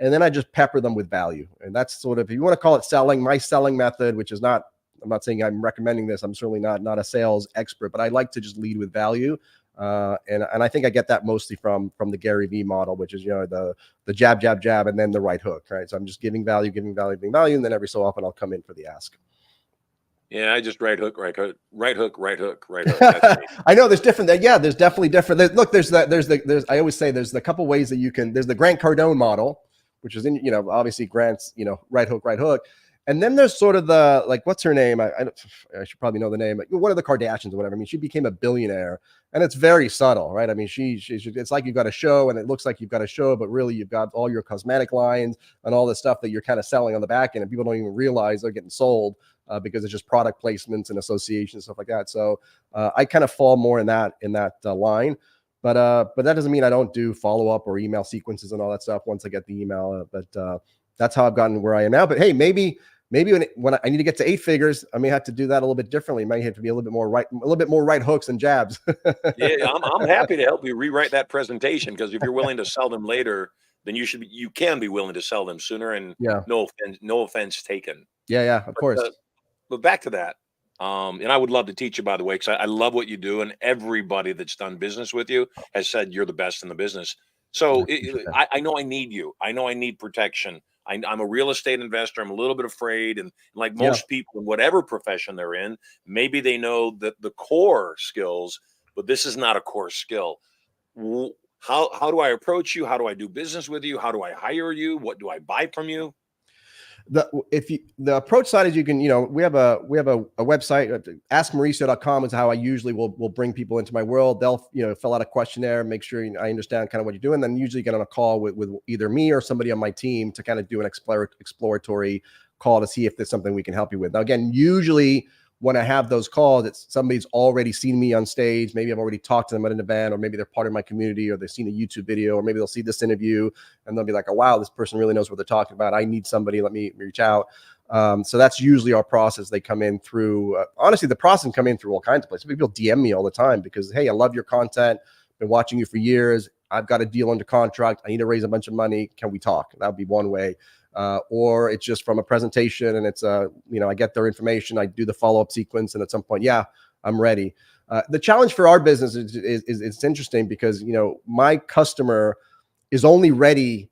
And then I just pepper them with value. And that's sort of, if you want to call it selling, my selling method, which is not, I'm not saying I'm recommending this. I'm certainly not a sales expert, but I like to just lead with value. And I think I get that mostly from the Gary V model, which is, the jab, jab, jab, and then the right hook, right? So I'm just giving value, and then every so often I'll come in for the ask. Yeah, I just right hook, right hook, right hook, right hook, right hook. That's I know there's different. Yeah, there's definitely different. Look, there's I always say there's a couple ways that you can. There's the Grant Cardone model, which is in, obviously Grant's, right hook, right hook. And then there's sort of the, like, what's her name? I should probably know the name. One of the Kardashians or whatever. I mean, she became a billionaire, and it's very subtle, right? I mean, it's like you've got a show, and it looks like you've got a show, but really you've got all your cosmetic lines and all this stuff that you're kind of selling on the back end, and people don't even realize they're getting sold because it's just product placements and associations, stuff like that. So I kind of fall more in that line. But that doesn't mean I don't do follow-up or email sequences and all that stuff once I get the email. But that's how I've gotten where I am now. But hey, maybe maybe when I need to get to 8 figures, I may have to do that a little bit differently. Might have to be a little bit more right hooks and jabs. Yeah, I'm happy to help you rewrite that presentation, because if you're willing to sell them later, then you can be willing to sell them sooner. And Yeah. no offense taken. Yeah. Of course. But back to that. And I would love to teach you, by the way, because I love what you do, and everybody that's done business with you has said you're the best in the business. So I know I need you. I know I need protection. I'm a real estate investor. I'm a little bit afraid, and like most people in whatever profession they're in, maybe they know that the core skills, but this is not a core skill. How do I approach you? How do I do business with you? How do I hire you? What do I buy from you? The approach side is, you can, we have a website, askmauricio.com is how I usually will bring people into my world. They'll, fill out a questionnaire, make sure I understand kind of what you're doing. Then usually get on a call with either me or somebody on my team to kind of do an exploratory call to see if there's something we can help you with. Now, again, usually when I have those calls, it's somebody's already seen me on stage. Maybe I've already talked to them at an event, or maybe they're part of my community, or they've seen a YouTube video, or maybe they'll see this interview and they'll be like, oh, wow, this person really knows what they're talking about. I need somebody, let me reach out. So that's usually our process. They come in through, honestly, the process can come in through all kinds of places. People DM me all the time because, hey, I love your content. Been watching you for years. I've got a deal under contract. I need to raise a bunch of money. Can we talk? That would be one way. Or it's just from a presentation, and it's I get their information, I do the follow-up sequence, and at some point, yeah, I'm ready. The challenge for our business is it's interesting because, my customer is only ready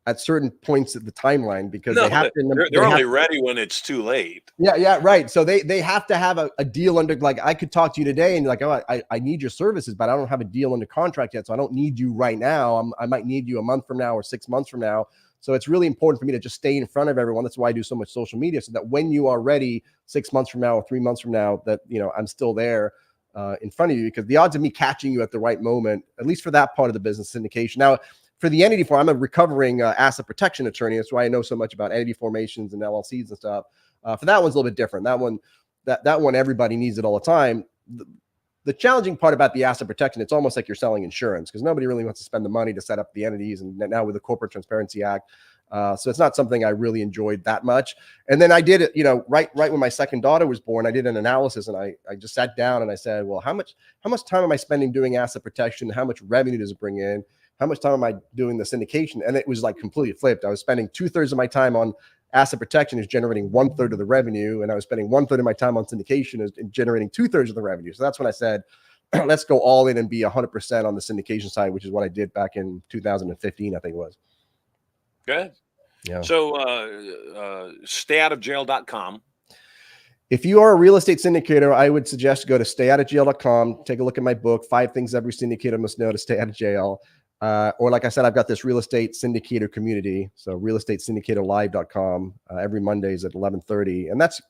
at certain points of the timeline, because they're only ready when it's too late. Yeah, right. So they have to have a deal under, like, I could talk to you today and you're like, oh, I need your services, but I don't have a deal under contract yet, so I don't need you right now. I might need you a month from now or 6 months from now. So it's really important for me to just stay in front of everyone. That's why I do so much social media, so that when you are ready 6 months from now or 3 months from now, that, I'm still there in front of you, because the odds of me catching you at the right moment, at least for that part of the business, syndication. Now, for the entity form, I'm a recovering asset protection attorney. That's why I know so much about entity formations and LLCs and stuff. For that one's a little bit different. That one, everybody needs it all the time. The challenging part about the asset protection, it's almost like you're selling insurance, because nobody really wants to spend the money to set up the entities, and now with the Corporate Transparency Act. So it's not something I really enjoyed that much. And then I did it, right when my second daughter was born, I did an analysis, and I just sat down and I said, well, how much time am I spending doing asset protection? How much revenue does it bring in? How much time am I doing the syndication? And it was like completely flipped. I was spending 2/3 of my time on asset protection, is generating 1/3 of the revenue. And I was spending 1/3 of my time on syndication, is generating 2/3 of the revenue. So that's when I said, let's go all in and be 100% on the syndication side, which is what I did back in 2015, I think it was. Good. Yeah. So stayoutofjail.com. If you are a real estate syndicator, I would suggest go to stayoutofjail.com. Take a look at my book, 5 Things Every Syndicator Must Know to Stay Out of Jail. Or like I said, I've got this real estate syndicator community. So realestatesyndicatorlive.com, every Mondays at 11:30. And that's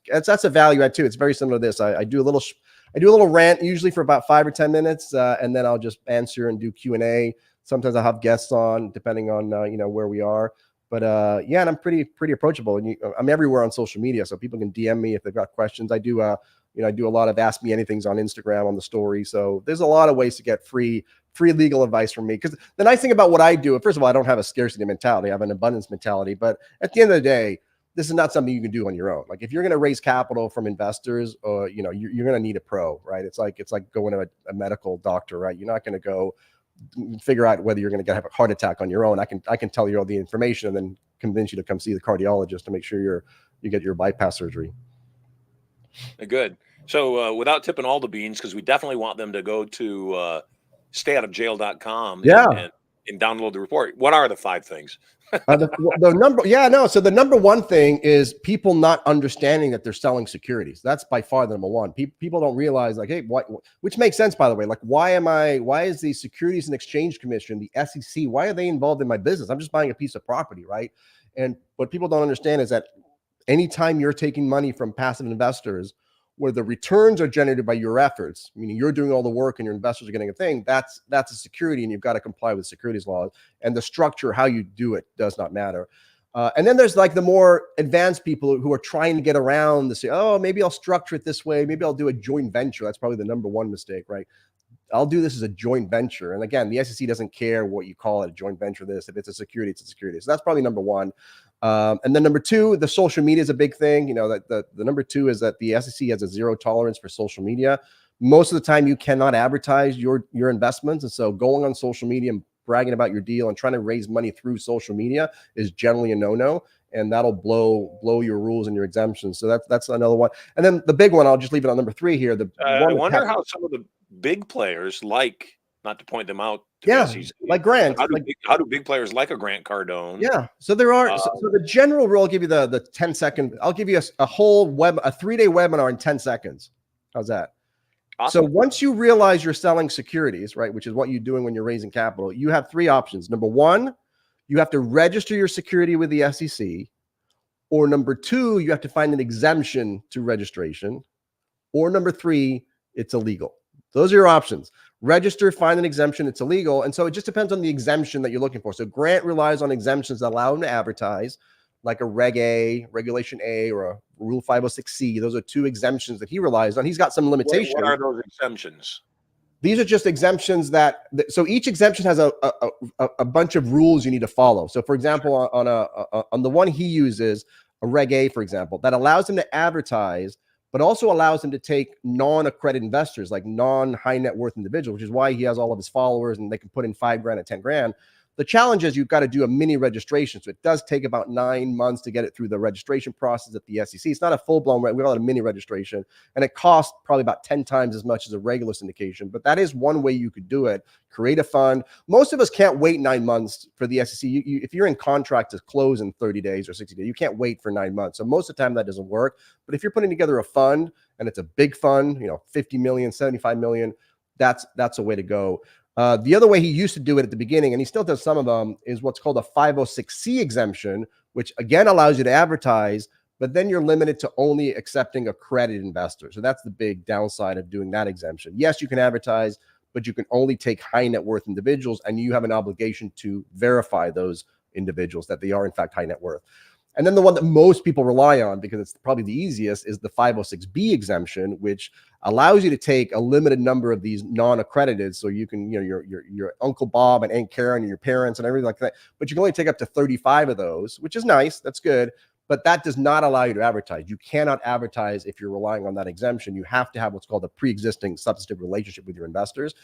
a value add too. It's very similar to this. I do a little rant, usually for about 5 or 10 minutes. And then I'll just answer and do Q&A. Sometimes I'll have guests on, depending on, where we are. But yeah, and I'm pretty approachable, and I'm everywhere on social media, so people can DM me if they've got questions. I do a lot of Ask Me Anythings on Instagram on the story. So there's a lot of ways to get free legal advice from me. Because the nice thing about what I do, first of all, I don't have a scarcity mentality. I have an abundance mentality. But at the end of the day, this is not something you can do on your own. Like, if you're going to raise capital from investors, or you're going to need a pro, right? It's like going to a medical doctor, right? You're not going to go figure out whether you're going to have a heart attack on your own. I can tell you all the information and then convince you to come see the cardiologist to make sure you get your bypass surgery. Good. So without tipping all the beans, because we definitely want them to go to stayoutofjail.com and download the report. What are the 5 things? So the number one thing is people not understanding that they're selling securities. That's by far the number one. People don't realize, like, hey, which makes sense, by the way. Like, why is the Securities and Exchange Commission, the SEC, why are they involved in my business? I'm just buying a piece of property, right? And what people don't understand is that anytime you're taking money from passive investors, where the returns are generated by your efforts, meaning you're doing all the work and your investors are getting a thing, that's a security, and you've got to comply with securities laws. And the structure, how you do it, does not matter. And then there's like the more advanced people who are trying to get around to say, oh, maybe I'll structure it this way. Maybe I'll do a joint venture. That's probably the number one mistake, right? I'll do this as a joint venture. And again, the SEC doesn't care what you call it, a joint venture this. If it's a security, it's a security. So that's probably number one. And then number two, the social media is a big thing. That the number two is that the SEC has a zero tolerance for social media. Most of the time you cannot advertise your investments. And so going on social media and bragging about your deal and trying to raise money through social media is generally a no-no. And that'll blow your rules and your exemptions. So that's another one. And then the big one, I'll just leave it on number three here. I wonder how some of the big players, like, not to point them out, like Grant. How do big players like a Grant Cardone? Yeah. So there are. So the general rule, I'll give you the 10-second. I'll give you a whole a 3-day webinar in 10 seconds. How's that? Awesome. So once you realize you're selling securities, right, which is what you're doing when you're raising capital, you have three options. Number one, you have to register your security with the SEC, or number two, you have to find an exemption to registration, or number three, it's illegal. Those are your options. Register, find an exemption, it's illegal. And so it just depends on the exemption that you're looking for. So Grant relies on exemptions that allow him to advertise, like a Reg A, Regulation A, or a Rule 506C. Those are two exemptions that he relies on. He's got some limitations. What are those exemptions? These are just exemptions so each exemption has a bunch of rules you need to follow. So for example, on the one he uses, a Reg A, for example, that allows him to advertise, but also allows him to take non-accredited investors, like non-high net worth individuals, which is why he has all of his followers and they can put in $5,000 and $10,000. The challenge is you've got to do a mini registration. So it does take about 9 months to get it through the registration process at the SEC. It's not a full-blown, we call it a mini registration. And it costs probably about 10 times as much as a regular syndication. But that is one way you could do it. Create a fund. Most of us can't wait 9 months for the SEC. If you're in contract to close in 30 days or 60 days, you can't wait for 9 months. So most of the time that doesn't work. But if you're putting together a fund and it's a big fund, 50 million, 75 million, that's a way to go. The other way he used to do it at the beginning, and he still does some of them, is what's called a 506C exemption, which again allows you to advertise, but then you're limited to only accepting accredited investors. So that's the big downside of doing that exemption. Yes, you can advertise, but you can only take high net worth individuals, and you have an obligation to verify those individuals that they are in fact high net worth. And then the one that most people rely on, because it's probably the easiest, is the 506B exemption, which allows you to take a limited number of these non-accredited. So you can, your Uncle Bob and Aunt Karen and your parents and everything like that. But you can only take up to 35 of those, which is nice. That's good. But that does not allow you to advertise. You cannot advertise if you're relying on that exemption. You have to have what's called a pre-existing substantive relationship with your investors.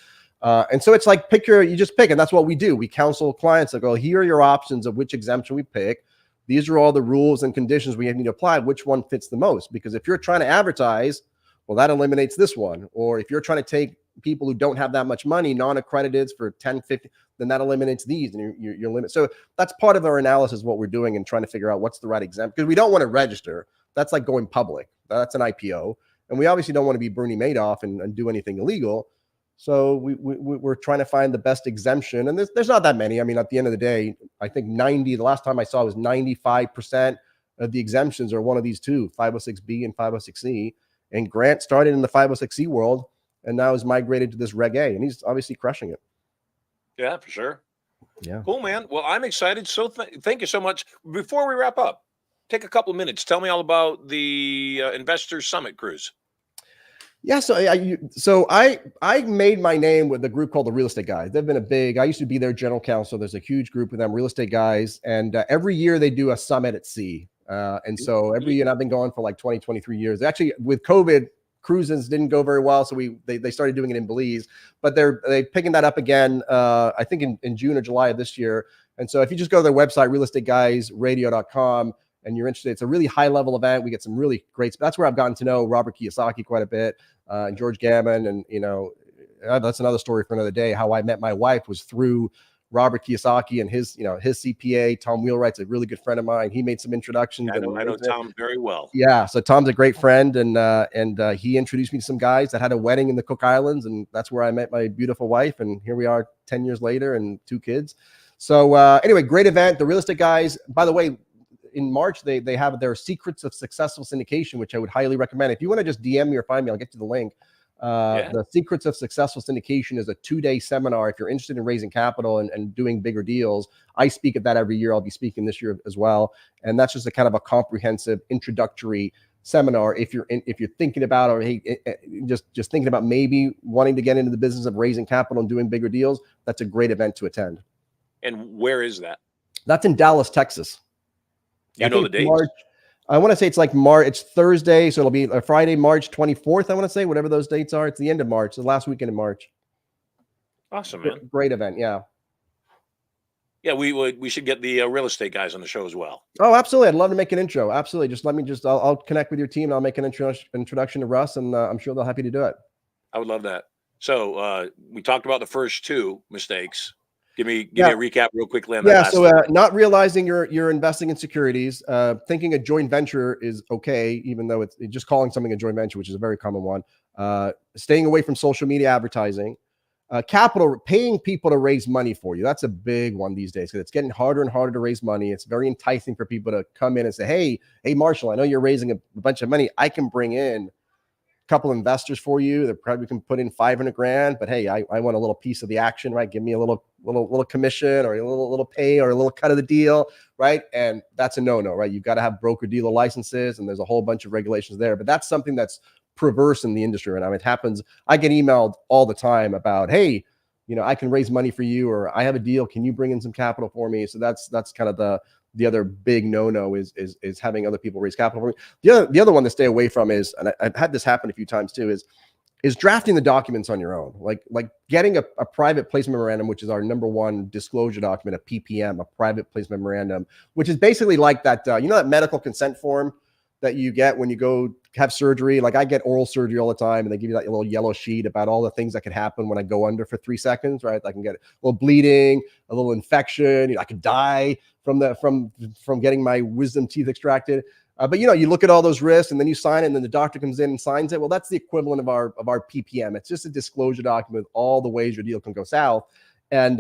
And so it's like you just pick, and that's what we do. We counsel clients that go, here are your options of which exemption we pick. These are all the rules and conditions we need to apply. Which one fits the most? Because if you're trying to advertise, well, that eliminates this one. Or if you're trying to take people who don't have that much money, non-accredited for 10, 50, then that eliminates these and you're limited. So that's part of our analysis, what we're doing and trying to figure out what's the right exemption. Because we don't want to register. That's like going public. That's an IPO. And we obviously don't want to be Bernie Madoff and do anything illegal. So we're trying to find the best exemption. And there's not that many. I mean, at the end of the day, I think the last time I saw was 95% of the exemptions are one of these two, 506B and 506C. And Grant started in the 506C world and now is migrated to this Reg A. And he's obviously crushing it. Yeah, for sure. Yeah. Cool, man. Well, I'm excited. So thank you so much. Before we wrap up, take a couple of minutes. Tell me all about the Investors Summit Cruise. Yeah, so I made my name with a group called the Real Estate Guys. They've been I used to be their general counsel. There's a huge group of them, Real Estate Guys, and every year they do a summit at sea. And so every year, and I've been going for like 23 years. Actually, with COVID, cruises didn't go very well, so they started doing it in Belize, but they're picking that up again. I think in June or July of this year. And so if you just go to their website, realestateguysradio.com, and you're interested, it's a really high level event. We get some really great. That's where I've gotten to know Robert Kiyosaki quite a bit, and George Gammon, and that's another story for another day. How I met my wife was through Robert Kiyosaki and his CPA, Tom Wheelwright's a really good friend of mine. He made some introductions. I know Tom very well. Yeah, so Tom's a great friend, and he introduced me to some guys that had a wedding in the Cook Islands, and that's where I met my beautiful wife. And here we are 10 years later and 2 kids. So anyway, great event. The Real Estate Guys, by the way, in March, they have their Secrets of Successful Syndication, which I would highly recommend. If you want to just DM me or find me, I'll get you the link. The Secrets of Successful Syndication is a 2-day seminar. If you're interested in raising capital and doing bigger deals, I speak at that every year. I'll be speaking this year as well. And that's just a kind of a comprehensive introductory seminar. If you're thinking about, or just thinking about maybe wanting to get into the business of raising capital and doing bigger deals, that's a great event to attend. And where is that? That's in Dallas, Texas. Yeah, You I know think the it's dates? March. I want to say it's like March. It's Thursday, so it'll be Friday, March 24th. I want to say whatever those dates are. It's the end of March, the last weekend in March. Awesome, man. Great event. Yeah. Yeah, we should get the real estate guys on the show as well. Oh, absolutely. I'd love to make an intro. Absolutely. I'll connect with your team and I'll make an introduction to Russ, and I'm sure they'll happy to do it. I would love that. So we talked about the first two mistakes. Give me Yeah. a recap real quickly on that Yeah. last So one. not realizing you're investing in securities, thinking a joint venture is okay, even though it's just calling something a joint venture, which is a very common one. Staying away from social media advertising. Capital, paying people to raise money for you. That's a big one these days because it's getting harder and harder to raise money. It's very enticing for people to come in and say, hey, Marshall, I know you're raising a bunch of money. I can bring in a couple investors for you that probably can put in 500 grand, but hey, I want a little piece of the action, right? Give me a little commission or a little pay or a little cut of the deal, right? And that's a no-no, right? You've got to have broker dealer licenses, and there's a whole bunch of regulations there, but that's something that's perverse in the industry right now. It happens. I get emailed all the time about, hey, I can raise money for you, or I have a deal. Can you bring in some capital for me? So that's kind of the other big no-no is having other people raise capital for me. The other one to stay away from is, and I've had this happen a few times too, is drafting the documents on your own, like getting a private placement memorandum, which is our number one disclosure document, a PPM, a private placement memorandum, which is basically like that, that medical consent form that you get when you go have surgery. Like I get oral surgery all the time, and they give you that little yellow sheet about all the things that could happen when I go under for 3 seconds, right? I can get a little bleeding, a little infection. I could die from getting my wisdom teeth extracted. But you look at all those risks, and then you sign it, and then the doctor comes in and signs it. Well, that's the equivalent of our PPM. It's just a disclosure document with all the ways your deal can go south. And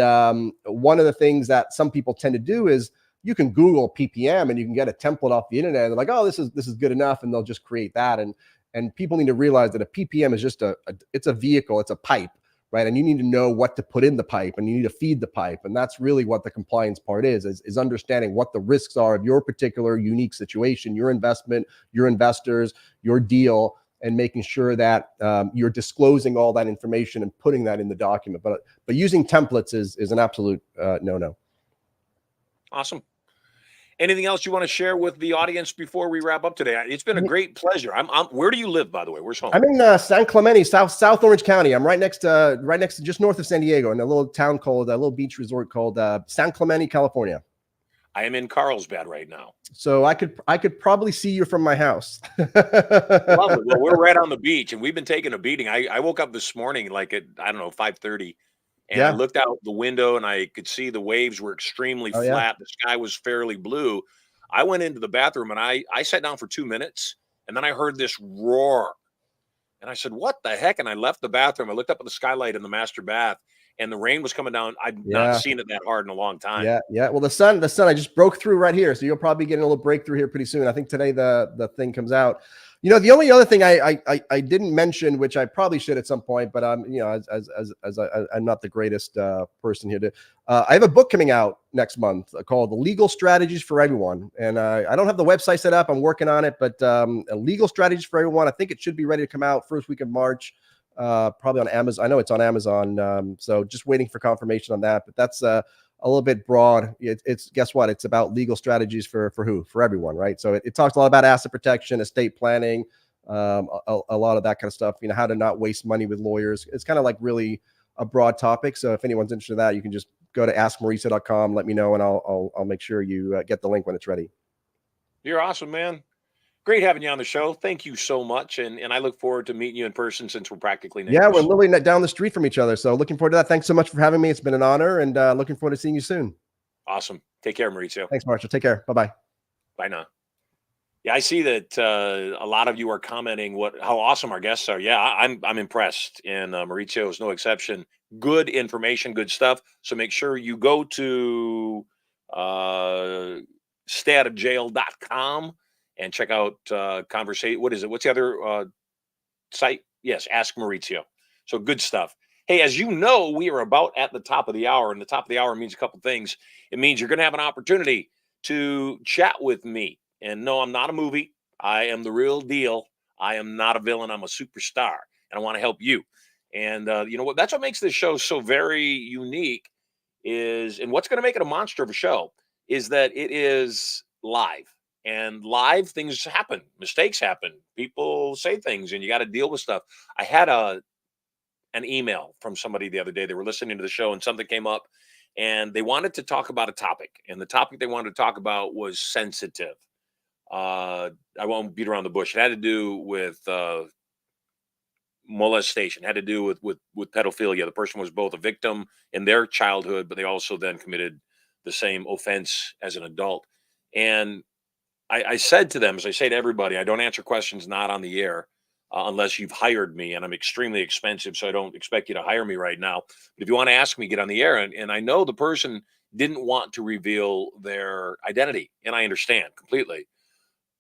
one of the things that some people tend to do is you can Google PPM and you can get a template off the internet. And they're like, oh, this is good enough, and they'll just create that. And people need to realize that a PPM is just it's a vehicle, it's a pipe, right? And you need to know what to put in the pipe, and you need to feed the pipe. And that's really what the compliance part is understanding what the risks are of your particular unique situation, your investment, your investors, your deal, and making sure that you're disclosing all that information and putting that in the document. But using templates is an absolute no-no. Awesome. Anything else you want to share with the audience before we wrap up today? It's been a great pleasure. Where do you live, by the way? Where's home? I'm in San Clemente, South Orange County. I'm right next to just north of San Diego, in a little town called a little beach resort called San Clemente, California. I am in Carlsbad right now. So I could probably see you from my house. Lovely. Well, we're right on the beach, and we've been taking a beating. I woke up this morning like at 5:30. And I looked out the window and I could see the waves were extremely flat. Yeah. The sky was fairly blue. I went into the bathroom and I sat down for 2 minutes, and then I heard this roar. And I said, what the heck? And I left the bathroom. I looked up at the skylight in the master bath, and the rain was coming down. I've not seen it that hard in a long time. Yeah. Well, the sun, I just broke through right here. So you'll probably get a little breakthrough here pretty soon. I think today the thing comes out. The only other thing I didn't mention, which I probably should at some point, but I'm I'm not the greatest person here to. I have a book coming out next month called "Legal Strategies for Everyone," and I don't have the website set up. I'm working on it, but "Legal Strategies for Everyone." I think it should be ready to come out first week of March, probably on Amazon. I know it's on Amazon, so just waiting for confirmation on that. But that's a little bit broad. It's guess what? It's about legal strategies for who? For everyone, right? So it talks a lot about asset protection, estate planning, a lot of that kind of stuff. How to not waste money with lawyers. It's kind of like really a broad topic. So if anyone's interested in that, you can just go to askmauricio.com, let me know, and I'll make sure you get the link when it's ready. You're awesome, man. Great having you on the show. Thank you so much. And I look forward to meeting you in person since we're practically neighbors. Yeah, we're literally down the street from each other. So looking forward to that. Thanks so much for having me. It's been an honor, and looking forward to seeing you soon. Awesome. Take care, Mauricio. Thanks, Marshall. Take care. Bye-bye. Bye now. Yeah, I see that a lot of you are commenting how awesome our guests are. Yeah, I'm impressed, and Mauricio is no exception. Good information, good stuff. So make sure you go to stayoutofjail.com and check out conversation. What is it? What's the other site? Yes, Ask Mauricio. So good stuff. Hey, as you know, we are about at the top of the hour, and the top of the hour means a couple things. It means you're going to have an opportunity to chat with me. And no, I'm not a movie. I am the real deal. I am not a villain. I'm a superstar, and I want to help you. And you know what? That's what makes this show so very unique and what's going to make it a monster of a show is that it is live. And live, things happen, mistakes happen, people say things, and you got to deal with stuff. I had an email from somebody the other day. They were listening to the show and something came up and they wanted to talk about a topic. And the topic they wanted to talk about was sensitive. I won't beat around the bush. It had to do with molestation, had to do with pedophilia. The person was both a victim in their childhood, but they also then committed the same offense as an adult. And I said to them, as I say to everybody, I don't answer questions not on the air unless you've hired me, and I'm extremely expensive, so I don't expect you to hire me right now. But if you want to ask me, get on the air. And I know the person didn't want to reveal their identity, and I understand completely.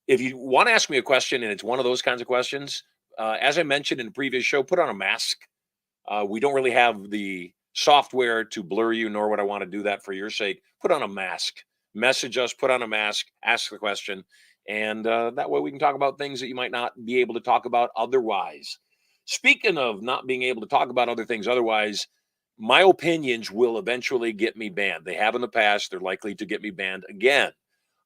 If you want to ask me a question and it's one of those kinds of questions, as I mentioned in the previous show, put on a mask. We don't really have the software to blur you, nor would I want to do that for your sake. Put on a mask. Message us, put on a mask, ask the question, and that way we can talk about things that you might not be able to talk about otherwise. Speaking of not being able to talk about other things otherwise, my opinions will eventually get me banned. They have in the past. They're likely to get me banned again.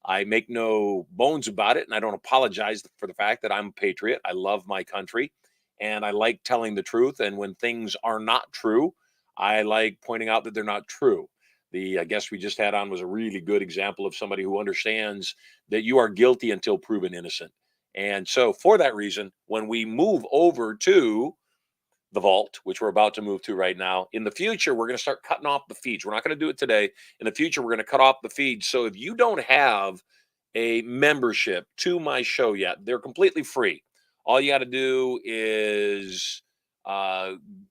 I make no bones about it, and I don't apologize for the fact that I'm a patriot. I love my country, and I like telling the truth. And when things are not true, I like pointing out that they're not true. The guest we just had on was a really good example of somebody who understands that you are guilty until proven innocent. And so for that reason, when we move over to the vault, which we're about to move to right now, in the future, we're going to start cutting off the feeds. We're not going to do it today. In the future, we're going to cut off the feeds. So if you don't have a membership to my show yet, they're completely free. All you got to do is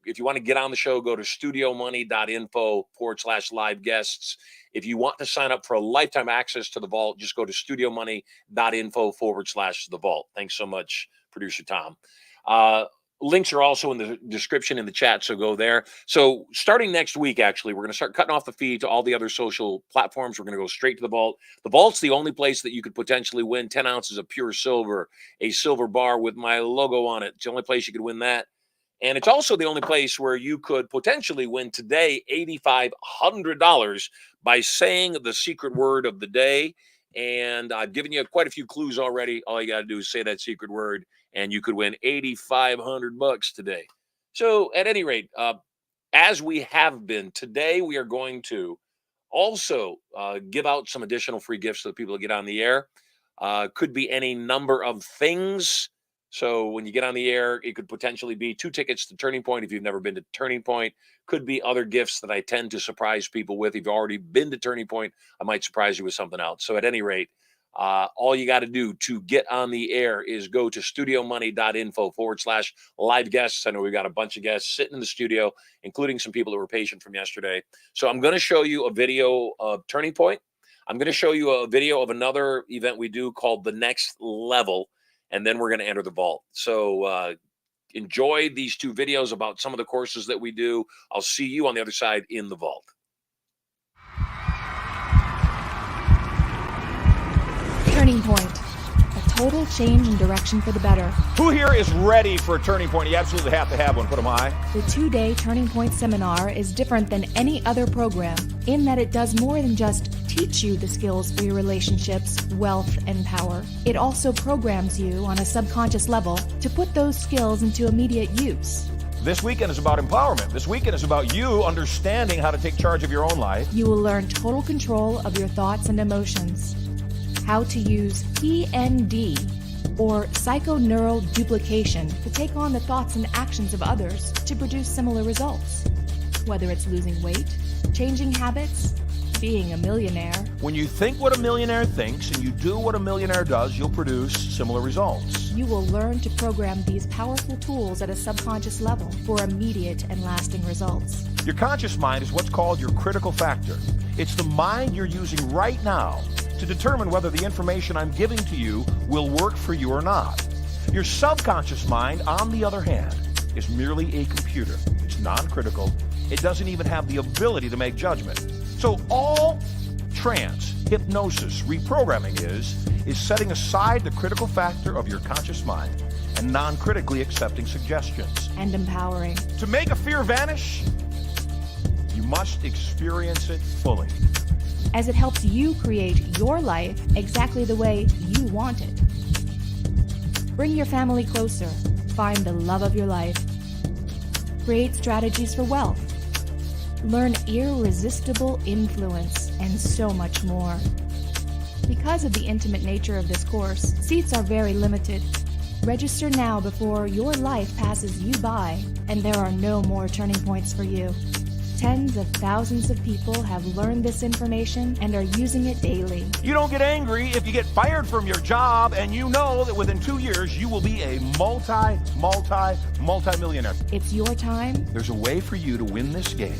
if you want to get on the show, go to studiomoney.info/live guests. If you want to sign up for a lifetime access to the vault, just go to studiomoney.info/the vault. Thanks so much, Producer Tom. Links are also in the description in the chat, so go there. So starting next week, actually, we're going to start cutting off the feed to all the other social platforms. We're going to go straight to the vault. The vault's the only place that you could potentially win 10 ounces of pure silver, a silver bar with my logo on it. It's the only place you could win that. And it's also the only place where you could potentially win today $8,500 by saying the secret word of the day. And I've given you quite a few clues already. All you got to do is say that secret word, and you could win $8,500 today. So at any rate, as we have been, today we are going to also give out some additional free gifts to the people that get on the air. Could be any number of things. So when you get on the air, it could potentially be 2 tickets to Turning Point if you've never been to Turning Point. Could be other gifts that I tend to surprise people with. If you've already been to Turning Point, I might surprise you with something else. So at any rate, all you got to do to get on the air is go to studiomoney.info/live guests. I know we've got a bunch of guests sitting in the studio, including some people that were patient from yesterday. So I'm going to show you a video of Turning Point. I'm going to show you a video of another event we do called The Next Level. And then we're going to enter the vault. So enjoy these 2 videos about some of the courses that we do. I'll see you on the other side in the vault. Turning Point, a total change in direction for the better. Who here is ready for a turning point? You absolutely have to have one. Put them high. The 2-day Turning Point seminar is different than any other program in that it does more than just teach you the skills for your relationships, wealth, and power. It also programs you on a subconscious level to put those skills into immediate use. This weekend is about empowerment. This weekend is about you understanding how to take charge of your own life. You will learn total control of your thoughts and emotions, how to use PND, or psychoneural duplication, to take on the thoughts and actions of others to produce similar results. Whether it's losing weight, changing habits, being a millionaire. When you think what a millionaire thinks and you do what a millionaire does, you'll produce similar results. You will learn to program these powerful tools at a subconscious level for immediate and lasting results. Your conscious mind is what's called your critical factor. It's the mind you're using right now to determine whether the information I'm giving to you will work for you or not. Your subconscious mind, on the other hand, is merely a computer. It's non-critical. It doesn't even have the ability to make judgment. So all trance, hypnosis, reprogramming is setting aside the critical factor of your conscious mind and non-critically accepting suggestions. And empowering. To make a fear vanish, you must experience it fully. as it helps you create your life exactly the way you want it. Bring your family closer. Find the love of your life. Create strategies for wealth. Learn irresistible influence and so much more. Because of the intimate nature of this course, seats are very limited. Register now before your life passes you by and there are no more turning points for you. Tens of thousands of people have learned this information and are using it daily. You don't get angry if you get fired from your job and you know that within 2 years you will be a multi-millionaire. It's your time. There's a way for you to win this game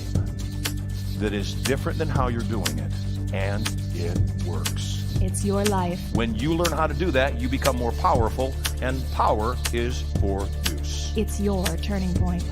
that is different than how you're doing it, and it works. It's your life. When you learn how to do that, you become more powerful, and power is for use. It's your turning point.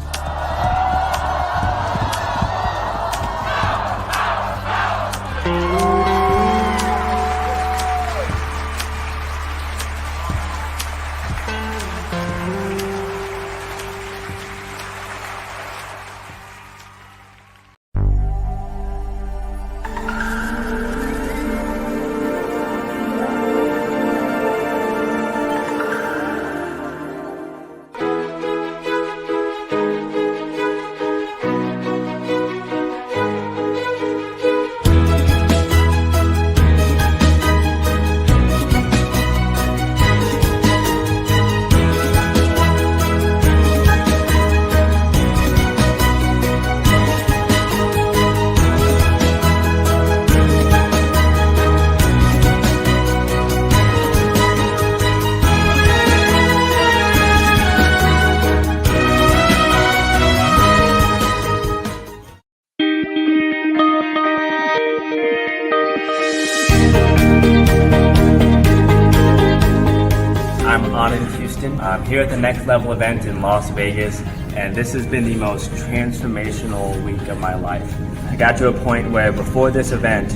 I'm here at the Next Level event in Las Vegas, and this has been the most transformational week of my life. I got to a point where before this event,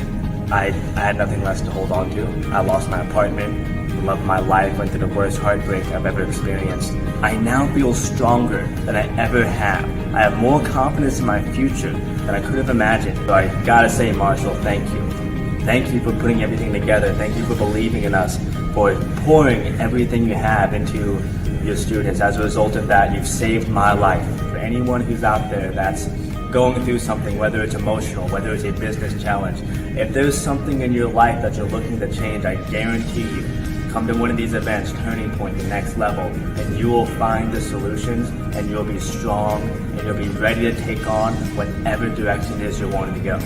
I had nothing less to hold on to. I lost my apartment, the love of my life, went through the worst heartbreak I've ever experienced. I now feel stronger than I ever have. I have more confidence in my future than I could have imagined. So I gotta say, Marshall, thank you. Thank you for putting everything together. Thank you for believing in us, for pouring everything you have into your students. As a result of that, you've saved my life. For anyone who's out there that's going through something, whether it's emotional, whether it's a business challenge, if there's something in your life that you're looking to change, I guarantee you, come to one of these events, Turning Point, the Next Level, and you will find the solutions, and you'll be strong, and you'll be ready to take on whatever direction it is you're wanting to go.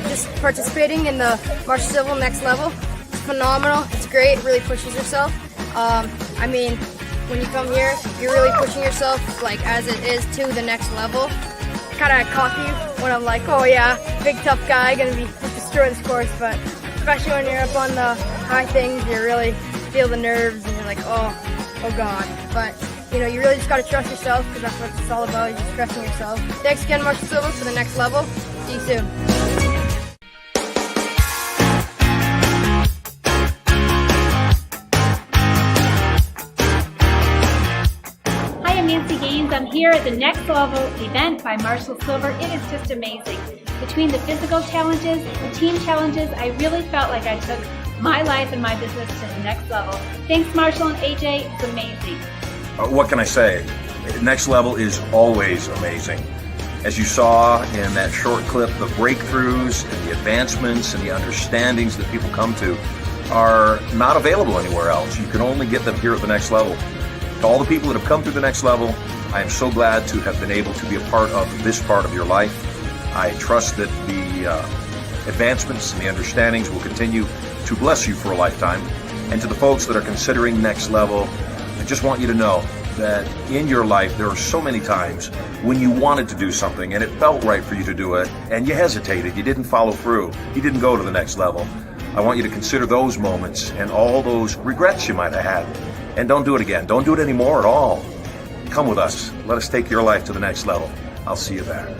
Just participating in the Marshall Civil Next Level. It's phenomenal. It's great. It really pushes yourself. I mean, when you come here, you're really pushing yourself like as it is to the next level. Kind of cocky when I'm like, oh yeah, big tough guy, gonna be destroying this course. But especially when you're up on the high things, you really feel the nerves and you're like, oh god. But you know, you really just gotta trust yourself because that's what it's all about. You're just trusting yourself. Thanks again, Marshall Civil, for the Next Level. See you soon. I'm here at the Next Level event by Marshall Silver. It is just amazing. Between the physical challenges, the team challenges, I really felt like I took my life and my business to the next level. Thanks, Marshall and AJ. It's amazing. What can I say? Next Level is always amazing. As you saw in that short clip, the breakthroughs and the advancements and the understandings that people come to are not available anywhere else. You can only get them here at the Next Level. To all the people that have come through the Next Level, I am so glad to have been able to be a part of this part of your life. I trust that the advancements and the understandings will continue to bless you for a lifetime. And to the folks that are considering Next Level, I just want you to know that in your life there are so many times when you wanted to do something and it felt right for you to do it and you hesitated, you didn't follow through, you didn't go to the next level. I want you to consider those moments and all those regrets you might have had, and don't do it again. Don't do it anymore at all. Come with us. Let us take your life to the next level. I'll see you there.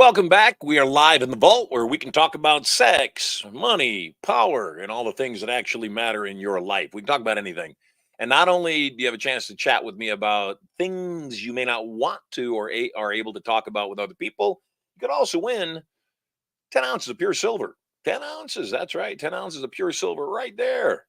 Welcome back. We are live in the vault where we can talk about sex, money, power, and all the things that actually matter in your life. We can talk about anything. And not only do you have a chance to chat with me about things you may not want to or are able to talk about with other people, you could also win 10 ounces of pure silver. 10 ounces, that's right. 10 ounces of pure silver right there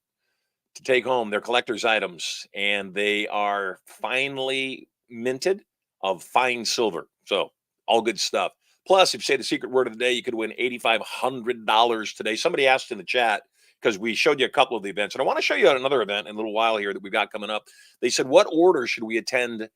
to take home. They're collector's items, and they are finely minted of fine silver. So all good stuff. Plus, if you say the secret word of the day, you could win $8,500 today. Somebody asked in the chat, because we showed you a couple of the events, and I want to show you another event in a little while here that we've got coming up. They said, what order should we attend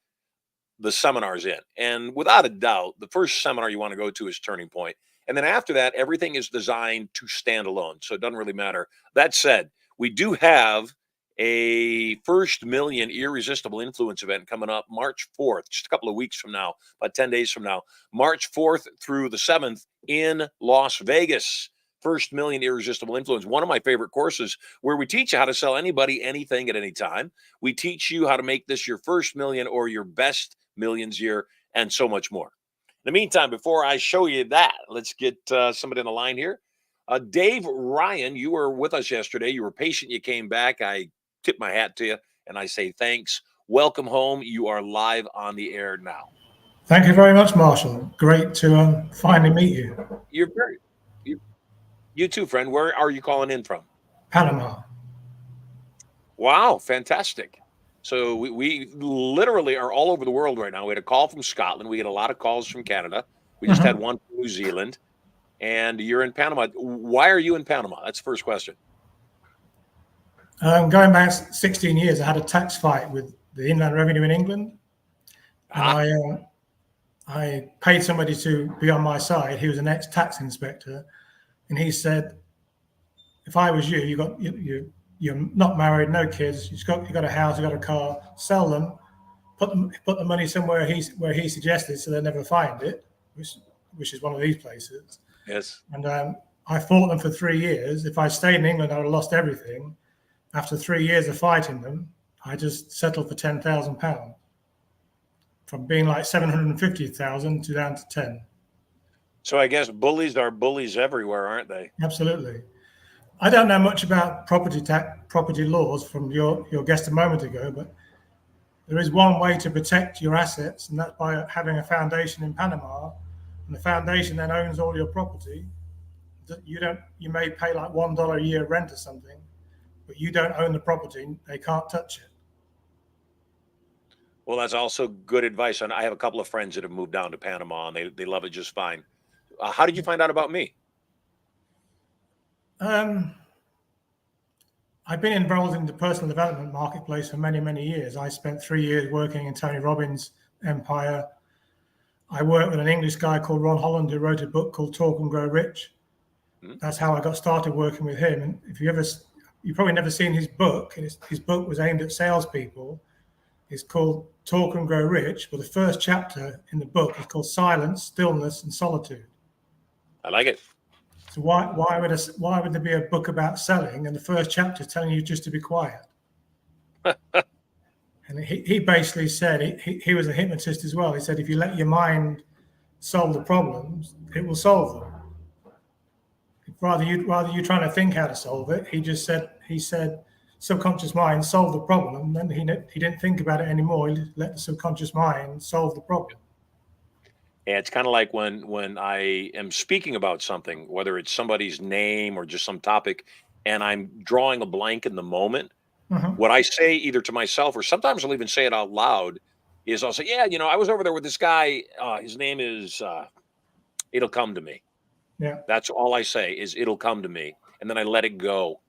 the seminars in? And without a doubt, the first seminar you want to go to is Turning Point. And then after that, everything is designed to stand alone. So it doesn't really matter. That said, we do have a first million irresistible influence event coming up March 4th, just a couple of weeks from now, about 10 days from now, March 4th through the 7th in Las Vegas. First million irresistible influence, one of my favorite courses, where we teach you how to sell anybody anything at any time. We teach you how to make this your first million or your best millions year, and so much more. In the meantime, before I show you that, let's get somebody on the line here. Dave Ryan, you were with us yesterday. You were patient. You came back. I tip my hat to you, and I say thanks. Welcome home. You are live on the air now. Thank you very much, Marshall. Great to finally meet you. You too, friend. Where are you calling in from? Panama. Wow, fantastic. So we literally are all over the world right now. We had a call from Scotland. We get a lot of calls from Canada. We just had one from New Zealand. And you're in Panama. Why are you in Panama? That's the first question. Going back 16 years, I had a tax fight with the Inland Revenue in England. And I paid somebody to be on my side. He was an ex-tax inspector. And he said, if I was you, you're not married, no kids, you got a house, you got a car, sell them, put the money somewhere where he suggested, so they'll never find it, which is one of these places. Yes. And I fought them for 3 years. If I stayed in England, I would have lost everything. After 3 years of fighting them, I just settled for £10,000, from being like 750,000 to down to 10. So I guess bullies are bullies everywhere, aren't they? Absolutely. I don't know much about property laws from your guest a moment ago, but there is one way to protect your assets, and that's by having a foundation in Panama, and the foundation then owns all your property. You may pay like $1 a year rent or something, but you don't own the property. They can't touch it. Well, that's also good advice. And I have a couple of friends that have moved down to Panama, and they love it just fine. How did you find out about me? I've been involved in the personal development marketplace for many, many years. I spent 3 years working in Tony Robbins' empire. I worked with an English guy called Ron Holland who wrote a book called Talk and Grow Rich. That's how I got started working with him. And if you've probably never seen his book. His book was aimed at salespeople. It's called Talk and Grow Rich, but the first chapter in the book is called Silence, Stillness, and Solitude. I like it. So why would there be a book about selling and the first chapter telling you just to be quiet? And he basically said, he was a hypnotist as well. He said, if you let your mind solve the problems, it will solve them. Rather you trying to think how to solve it, he said, subconscious mind solve the problem. And then he didn't think about it anymore. He let the subconscious mind solve the problem. Yeah, it's kind of like when I am speaking about something, whether it's somebody's name or just some topic, and I'm drawing a blank in the moment. What I say either to myself or sometimes I'll even say it out loud is I'll say, yeah, I was over there with this guy. His name is, it'll come to me. Yeah. That's all I say is it'll come to me. And then I let it go.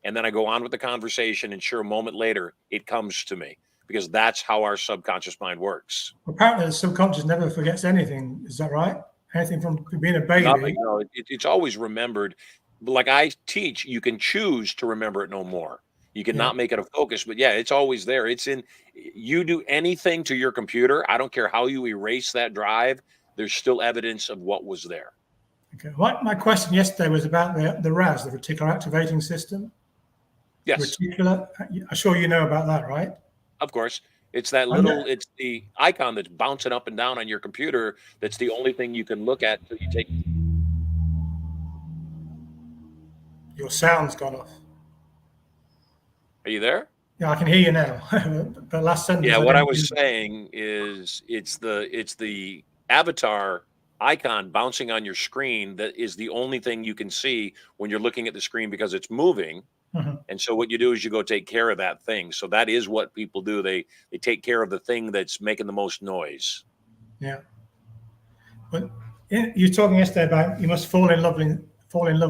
And then I go on with the conversation, and sure, a moment later, it comes to me, because that's how our subconscious mind works. Apparently, the subconscious never forgets anything. Is that right? Anything from being a baby? Nothing, no, it's always remembered. Like I teach, you can choose to remember it no more. You can not make it a focus, but yeah, it's always there. It's in, you do anything to your computer, I don't care how you erase that drive, there's still evidence of what was there. Okay. My question yesterday was about the RAS, the reticular activating system. Yes. Reticular, I'm sure you know about that, right? Of course. It's that I know little, it's the icon that's bouncing up and down on your computer. That's the only thing you can look at until you take. your sound's gone off. Are you there? Yeah, I can hear you now. The last sentence Yeah, I what I didn't hear. was saying is it's the avatar icon bouncing on your screen that is the only thing you can see when you're looking at the screen because it's moving. Mhm. And so what you do is you go take care of that thing. So that is what people do. They take care of the thing that's making the most noise. Yeah. But you were talking yesterday about you must fall in love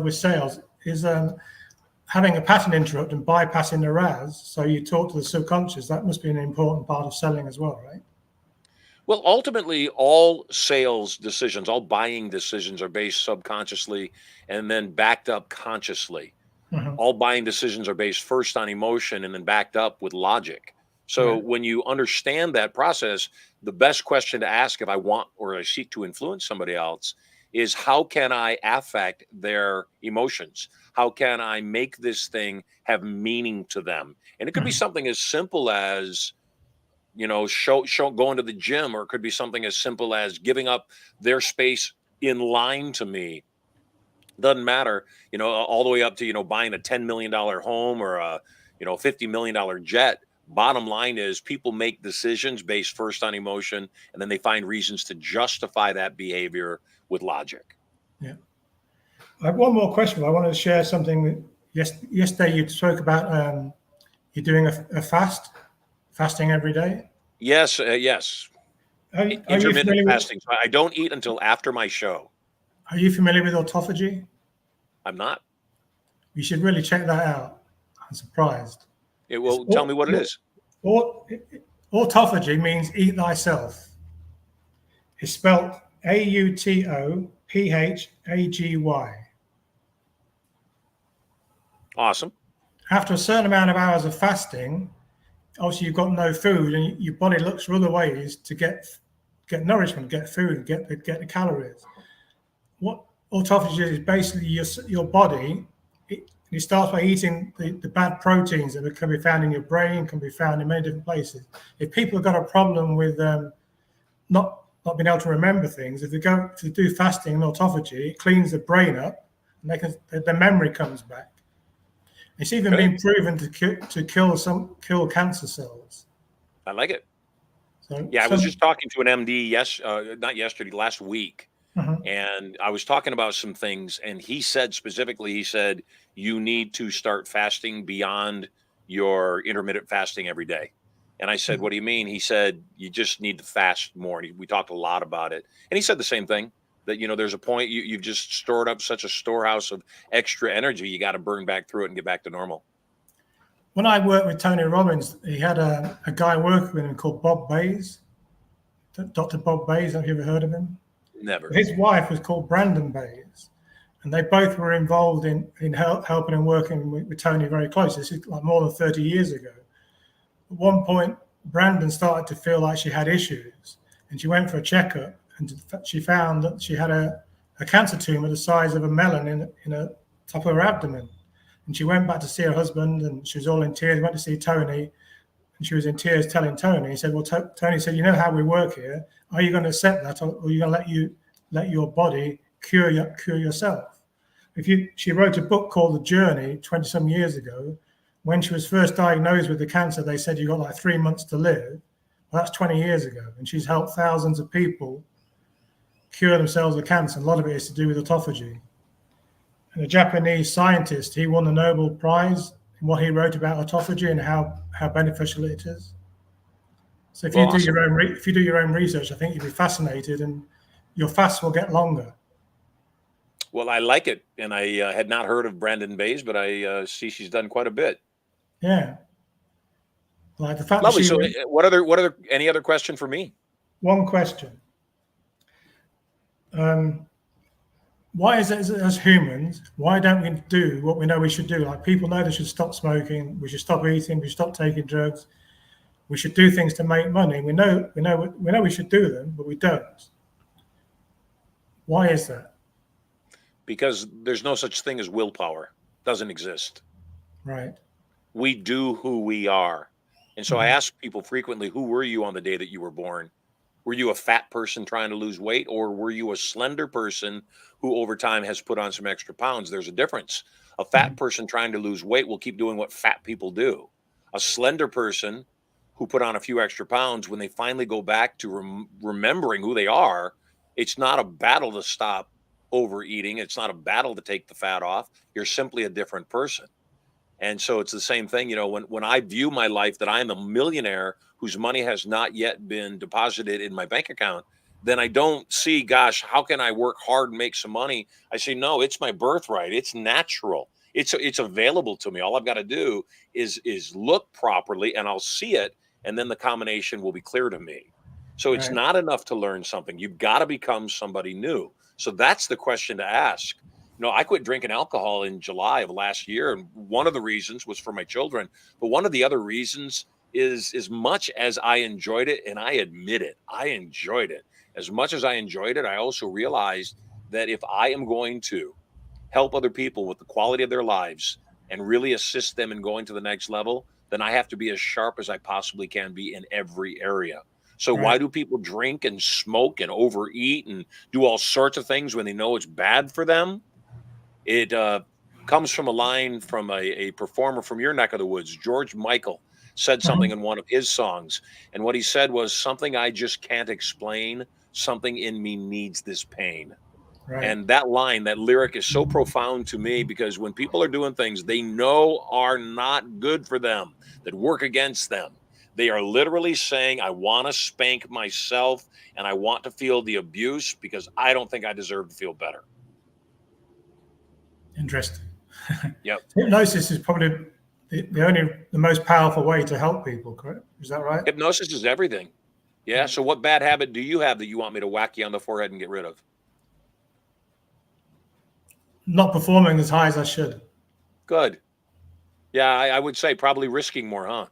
with sales. Is having a pattern interrupt and bypassing the RAS, so you talk to the subconscious, that must be an important part of selling as well, right? Well, ultimately, all sales decisions, all buying decisions are based subconsciously and then backed up consciously. Mhm. All buying decisions are based first on emotion and then backed up with logic. So Right. when you understand that process, the best question to ask if I want or I seek to influence somebody else is how can I affect their emotions? How can I make this thing have meaning to them? And it could be Mhm. something as simple as, show going to the gym, or it could be something as simple as giving up their space in line to me. Doesn't matter, all the way up to, buying a $10 million home or a, $50 million jet. Bottom line is people make decisions based first on emotion, and then they find reasons to justify that behavior with logic. Yeah. I have one more question. I wanted to share something. Yesterday you spoke about you're doing a fasting every day. Yes, yes. Are you Intermittent familiar with fasting. So I don't eat until after my show. autophagy? I'm not. You should really check that out. I'm surprised. It It's will tell me what it is. Autophagy means eat thyself. It's spelled AUTOPHAGY. Awesome. After a certain amount of hours of fasting, obviously you've got no food, and your body looks for other ways to get nourishment, get food, get the calories. What autophagy is basically your body. It starts by eating the bad proteins that can be found in your brain, can be found in many different places. If people have got a problem with not being able to remember things, if they go to do fasting and autophagy, it cleans the brain up, and the memory comes back. It's even Good. been proven to kill cancer cells. I like it. So Yeah, I was just talking to an MD, not yesterday, last week. Mhm. And I was talking about some things, and he said specifically, he said, you need to start fasting beyond your intermittent fasting every day. And I said, what do you mean? He said, you just need to fast more. And we talked a lot about it. And he said the same thing, that, there's a point you've just stored up such a storehouse of extra energy. You got to burn back through it and get back to normal. When I worked with Tony Robbins, he had a guy working with him called Bob Bays, Dr. Bob Bays. Have you ever heard of him? Never. His wife was called Brandon Bays, and they both were involved in helping and working with Tony very closely. This is like more than 30 years ago. At one point, Brandon started to feel like she had issues, and she went for a checkup, and she found that she had a cancer tumor the size of a melon in the top of her abdomen. And she went back to see her husband, and she was all in tears. Went to see Tony, and she was in tears telling Tony. He said, "Well, Tony said, you know how we work here. Are you going to accept that, or are you going to let your body cure yourself?" She wrote a book called The Journey 20-some years ago. When she was first diagnosed with the cancer, they said you got like 3 months to live. Well, that's 20 years ago, and she's helped thousands of people cure themselves of cancer. A lot of it is to do with autophagy. And a Japanese scientist, he won the Nobel Prize in what he wrote about autophagy and how beneficial it is. So if you do your own research, I think you'd be fascinated, and your fasts will get longer. Well, I like it, and I had not heard of Brandon Bays, but I see she's done quite a bit. Yeah, like the fact Lovely. that So, any other question for me? One question. Why is it as humans, why don't we do what we know we should do? Like people know they should stop smoking, we should stop eating, we should stop taking drugs, we should do things to make money. We know we should do them, but we don't. Why is that? Because there's no such thing as willpower. Doesn't exist. Right. We do who we are. And so I ask people frequently, who were you on the day that you were born? Were you a fat person trying to lose weight, or were you a slender person who over time has put on some extra pounds? There's a difference. A fat person trying to lose weight will keep doing what fat people do. A slender person who put on a few extra pounds, when they finally go back to remembering who they are, it's not a battle to stop overeating. It's not a battle to take the fat off. You're simply a different person. And so it's the same thing, when I view my life that I am a millionaire whose money has not yet been deposited in my bank account, then I don't see, gosh, how can I work hard and make some money? I say, no, it's my birthright. It's natural. It's available to me. All I've got to do is look properly, and I'll see it, and then the combination will be clear to me. So it's not enough to learn something. You've got to become somebody new. So that's the question to ask. I quit drinking alcohol in July of last year, and one of the reasons was for my children. But one of the other reasons is, as much as I enjoyed it, and I admit it, I enjoyed it. As much as I enjoyed it, I also realized that if I am going to help other people with the quality of their lives and really assist them in going to the next level, then I have to be as sharp as I possibly can be in every area. So why do people drink and smoke and overeat and do all sorts of things when they know it's bad for them? It comes from a line from a performer from your neck of the woods. George Michael said something in one of his songs. And what he said was, something I just can't explain. Something in me needs this pain. And that line, that lyric is so profound to me, because when people are doing things they know are not good for them, that work against them, they are literally saying, I want to spank myself and I want to feel the abuse because I don't think I deserve to feel better. Interesting. Yep. Hypnosis is probably the most powerful way to help people, correct? Is that right? Hypnosis is everything. Yeah. So what bad habit do you have that you want me to whack you on the forehead and get rid of? Not performing as high as I should. Good. Yeah, I would say probably risking more, huh?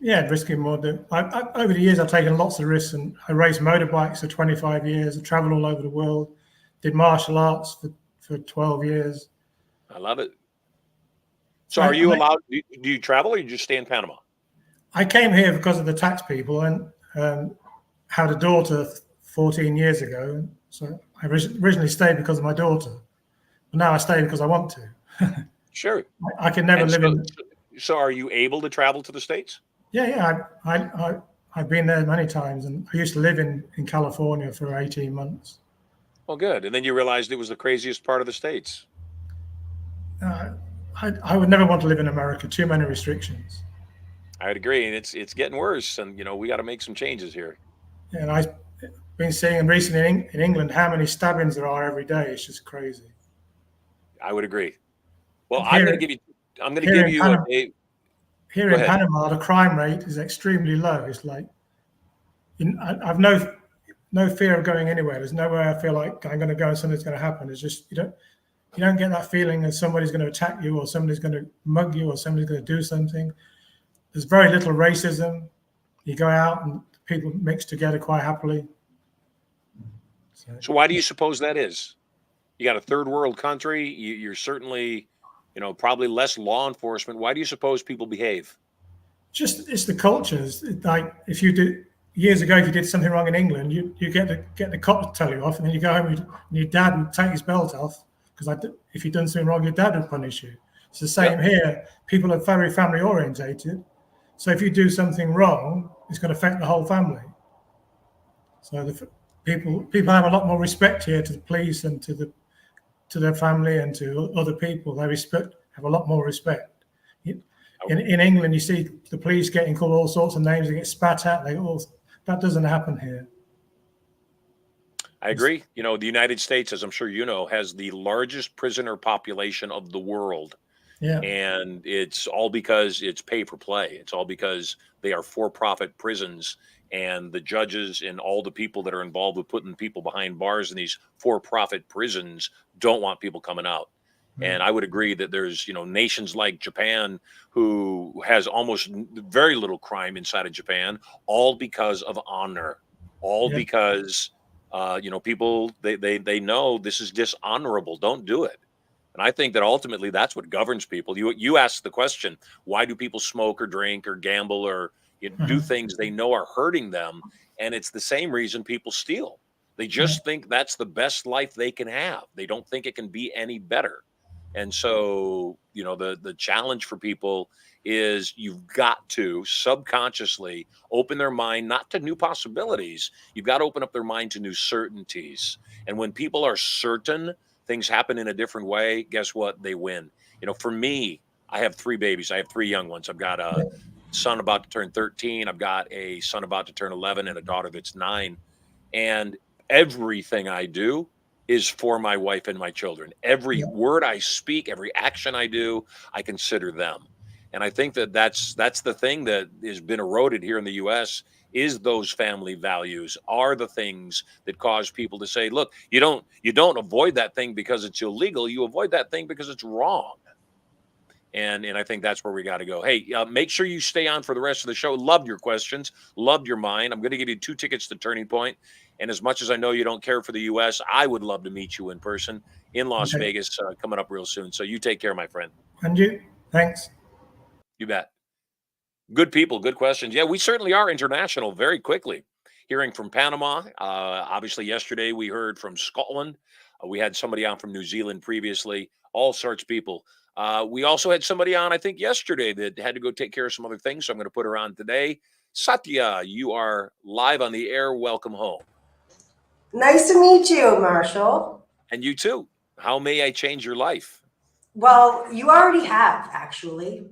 Yeah, risking more. Over the years, I've taken lots of risks, and I raced motorbikes for 25 years. I traveled all over the world, did martial arts for 12 years. I love it. So are you allowed, do you travel, or you just stay in Panama? I came here because of the tax people, and had a daughter 14 years ago. So I originally stayed because of my daughter. But now I stay because I want to. Sure. I can never live in. So are you able to travel to the States? Yeah. I've been there many times, and I used to live in California for 18 months. Well, good. And then you realized it was the craziest part of the States. I would never want to live in America. Too many restrictions. I would agree, and it's getting worse. And we got to make some changes here. Yeah, and I've been seeing recently in England how many stabbings there are every day. It's just crazy. I would agree. Well, I'm going to give you Here in Panama, the crime rate is extremely low. It's like, I've no fear of going anywhere. There's nowhere I feel like I'm going to go and something's going to happen. It's just you don't get that feeling that somebody's going to attack you, or somebody's going to mug you, or somebody's going to do something. There's very little racism. You go out and people mix together quite happily. So why do you suppose that is? You got a third world country. You're certainly, probably less law enforcement. Why do you suppose people behave? Just it's the cultures. Like if you did years ago, if you did something wrong in England, you get the cop to tell you off, and then you go home and your dad would take his belt off, because if you'd done something wrong, your dad would punish you. It's the same here. People are very family orientated, so if you do something wrong, it's going to affect the whole family. So people have a lot more respect here to the police and to their family and to other people. They have a lot more respect. In England, you see the police getting called all sorts of names. They get spat at. That doesn't happen here. I agree. The United States, as I'm sure you know, has the largest prisoner population of the world. Yeah. And it's all because it's pay for play. It's all because they are for-profit prisons, and the judges and all the people that are involved with putting people behind bars in these for-profit prisons don't want people coming out. And I would agree that there's, nations like Japan who has almost very little crime inside of Japan, all because of honor, because, people, they know this is dishonorable. Don't do it. And I think that ultimately that's what governs people. You asked the question, why do people smoke or drink or gamble or, do things they know are hurting them. And it's the same reason people steal. They just think that's the best life they can have. They don't think it can be any better. And so, the challenge for people is you've got to subconsciously open their mind, not to new possibilities. You've got to open up their mind to new certainties. And when people are certain things happen in a different way, guess what? They win. For me, I have 3 babies. I have 3 young ones. I've got a son about to turn 13. I've got a son about to turn 11 and a daughter that's 9. And everything I do is for my wife and my children. Every word I speak, every action I do, I consider them. And I think that's the thing that has been eroded here in the U.S. is those family values are the things that cause people to say, look, you don't avoid that thing because it's illegal. You avoid that thing because it's wrong. And I think that's where we got to go. Hey, make sure you stay on for the rest of the show. Loved your questions. Loved your mind. I'm going to give you 2 tickets to Turning Point. And as much as I know you don't care for the U.S., I would love to meet you in person in Las Vegas coming up real soon. So you take care, my friend. And you. Thanks. You bet. Good people, good questions. Yeah, we certainly are international very quickly. Hearing from Panama. Obviously, yesterday we heard from Scotland. We had somebody on from New Zealand previously. All sorts of people. We also had somebody on, I think, yesterday that had to go take care of some other things. So I'm going to put her on today. Satya, you are live on the air. Welcome home. Nice to meet you, Marshall. And you too. How may I change your life? Well, you already have, actually.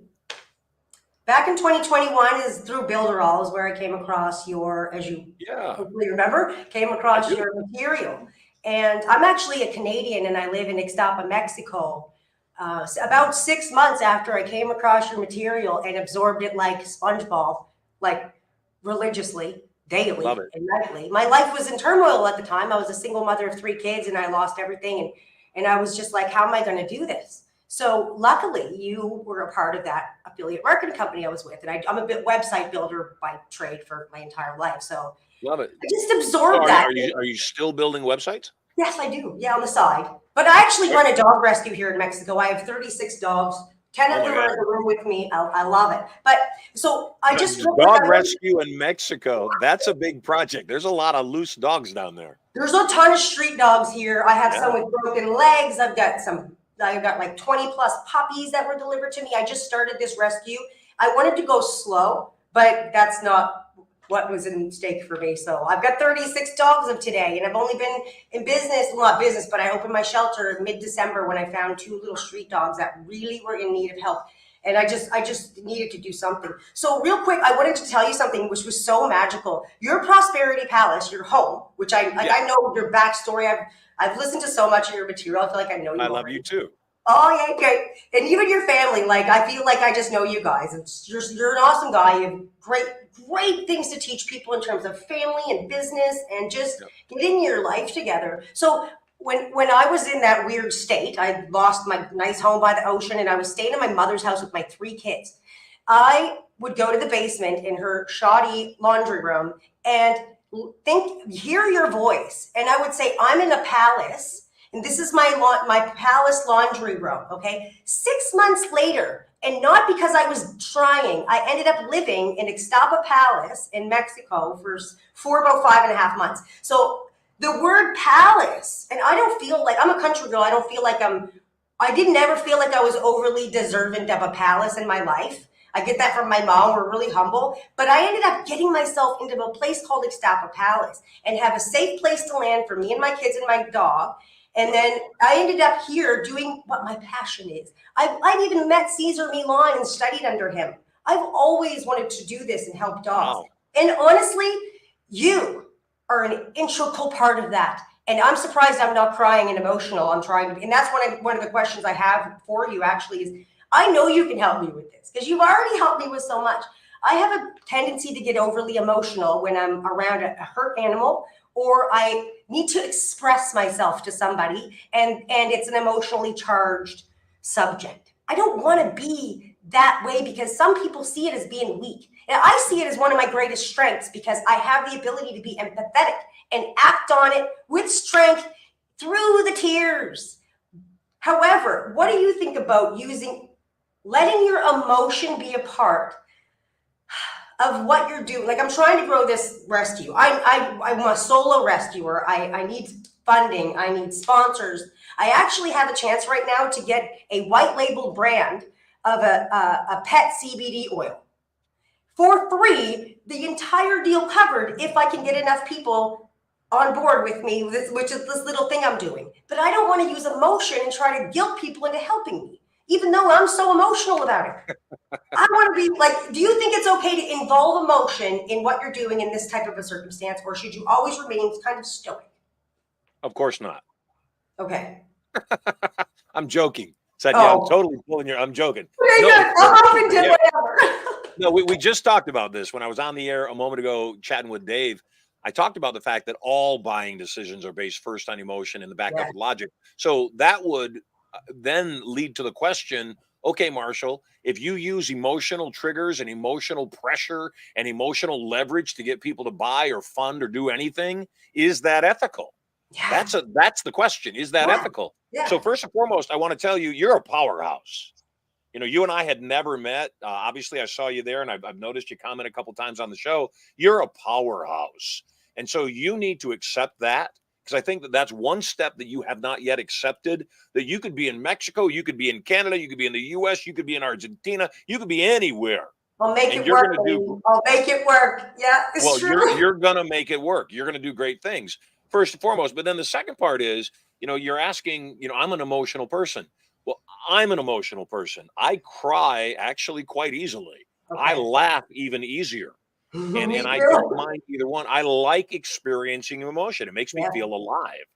Back in 2021 is through Builderall is where I came across your, as you hopefully remember, came across your material. And I'm actually a Canadian and I live in Ixtapa, Mexico. About 6 months after I came across your material and absorbed it like SpongeBob, like religiously, daily and nightly. My life was in turmoil at the time. I was a single mother of 3 kids and I lost everything. And I was just like, how am I going to do this? So luckily you were a part of that affiliate marketing company I was with. And I'm a website builder by trade for my entire life. So love it. I just absorbed that. Are you still building websites? Yes, I do. Yeah, on the side. But I actually run a dog rescue here in Mexico. I have 36 dogs. 10 of them are in the room with me. I love it. But so I just dog rescue in Mexico. That's a big project. There's a lot of loose dogs down there. There's a ton of street dogs here. I have some with broken legs. I've got like 20 plus puppies that were delivered to me. I just started this rescue. I wanted to go slow, but that's not what was in stake for me. So I've got 36 dogs of today, and I've only been in business, well, not business, but I opened my shelter mid-December when I found 2 little street dogs that really were in need of help. And I just needed to do something. So real quick, I wanted to tell you something which was so magical. Your Prosperity Palace, your home, which I know your backstory. I've listened to so much of your material. I feel like I know you. I love you too. Oh yeah, great. And even your family, like I feel like I just know you guys. You're an awesome guy. You have great things to teach people in terms of family and business and just getting your life together. So when I was in that weird state, I lost my nice home by the ocean and I was staying in my mother's house with my 3 kids. I would go to the basement in her shoddy laundry room and hear your voice. And I would say, I'm in a palace. And this is my palace laundry room, okay? 6 months later, and not because I was trying, I ended up living in Ixtapa Palace in Mexico for about 5.5 months. So the word palace, and I don't feel like, I'm a country girl, I don't feel like I didn't ever feel like I was overly deserving of a palace in my life. I get that from my mom, we're really humble, but I ended up getting myself into a place called Ixtapa Palace and have a safe place to land for me and my kids and my dog. And then I ended up here doing what my passion is. I've even met Cesar Milan and studied under him. I've always wanted to do this and help dogs. Wow. And honestly, you are an integral part of that. And I'm surprised I'm not crying and emotional. I'm trying to, and that's one of the questions I have for you actually is, I know you can help me with this because you've already helped me with so much. I have a tendency to get overly emotional when I'm around a hurt animal or I need to express myself to somebody and it's an emotionally charged subject. I don't want to be that way because some people see it as being weak. And I see it as one of my greatest strengths because I have the ability to be empathetic and act on it with strength through the tears. However, what do you think about letting your emotion be a part of what you're doing. Like, I'm trying to grow this rescue. I'm a solo rescuer. I need funding. I need sponsors. I actually have a chance right now to get a white label brand of a pet CBD oil for free, the entire deal covered, if I can get enough people on board with me, which is this little thing I'm doing. But I don't want to use emotion and try to guilt people into helping me, even though I'm so emotional about it. I want to be like, do you think it's okay to involve emotion in what you're doing in this type of a circumstance, or should you always remain kind of stoic? Of course not. Okay. I'm joking. Said, yeah, I'm totally pulling your, I'm joking. Okay, good. I'm open to whatever. No, we just talked about this when I was on the air a moment ago chatting with Dave. I talked about the fact that all buying decisions are based first on emotion and the backup with logic. So that would then lead to the question, okay, Marshall, if you use emotional triggers and emotional pressure and emotional leverage to get people to buy or fund or do anything, is that ethical? Yeah. That's the question. Is that ethical? Yeah. So first and foremost, I want to tell you, you're a powerhouse. You know, you and I had never met. Obviously, I saw you there, and I've noticed you comment a couple times on the show. You're a powerhouse. And so you need to accept that, because I think that that's one step that you have not yet accepted, that you could be in Mexico, you could be in Canada, you could be in the U.S., you could be in Argentina, you could be anywhere. I'll make it work. I'll make it work. Yeah, it's true. You're going to make it work. You're going to do great things, first and foremost. But then the second part is, you know, you're asking, you know, I'm an emotional person. Well, I'm an emotional person. I cry actually quite easily. Okay. I laugh even easier. And I don't mind either one. I like experiencing emotion. It makes me feel alive.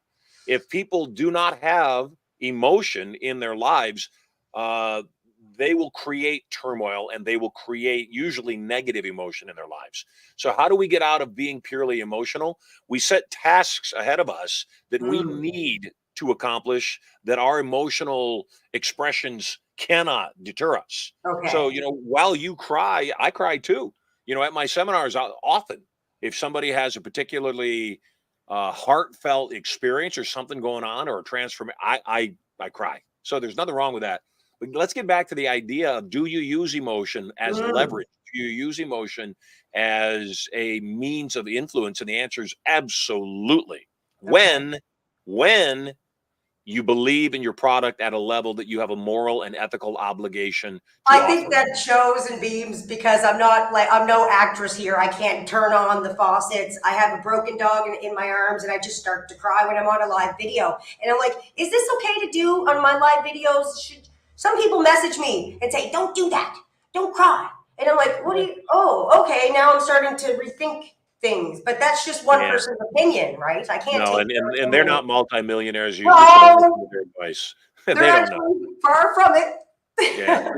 If people do not have emotion in their lives, they will create turmoil, and they will create usually negative emotion in their lives. So how do we get out of being purely emotional? We set tasks ahead of us that we need to accomplish, that our emotional expressions cannot deter us. Okay. So, you know, while you cry, I cry too. You know, at my seminars, often, if somebody has a particularly heartfelt experience or something going on, or a transformation, I cry. So there's nothing wrong with that. But let's get back to the idea of, do you use emotion as leverage? Do you use emotion as a means of influence? And the answer is absolutely. Okay. When you believe in your product at a level that you have a moral and ethical obligation to I think that shows and beams, because I'm no actress here. I can't turn on the faucets. I have a broken dog in my arms, and I just start to cry when I'm on a live video. And I'm like, is this okay to do on my live videos? Some people message me and say, don't do that. Don't cry. And I'm like, okay, now I'm starting to rethink things, but that's just one person's opinion, right? I can't take and they're not multimillionaires. You should listen to their advice. They don't know. Far from it.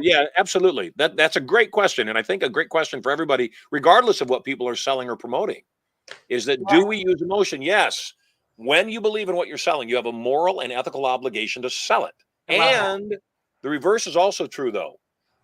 Yeah, absolutely. That's a great question, and I think a great question for everybody, regardless of what people are selling or promoting, is that do we use emotion? Yes. When you believe in what you're selling, you have a moral and ethical obligation to sell it. And the reverse is also true, though.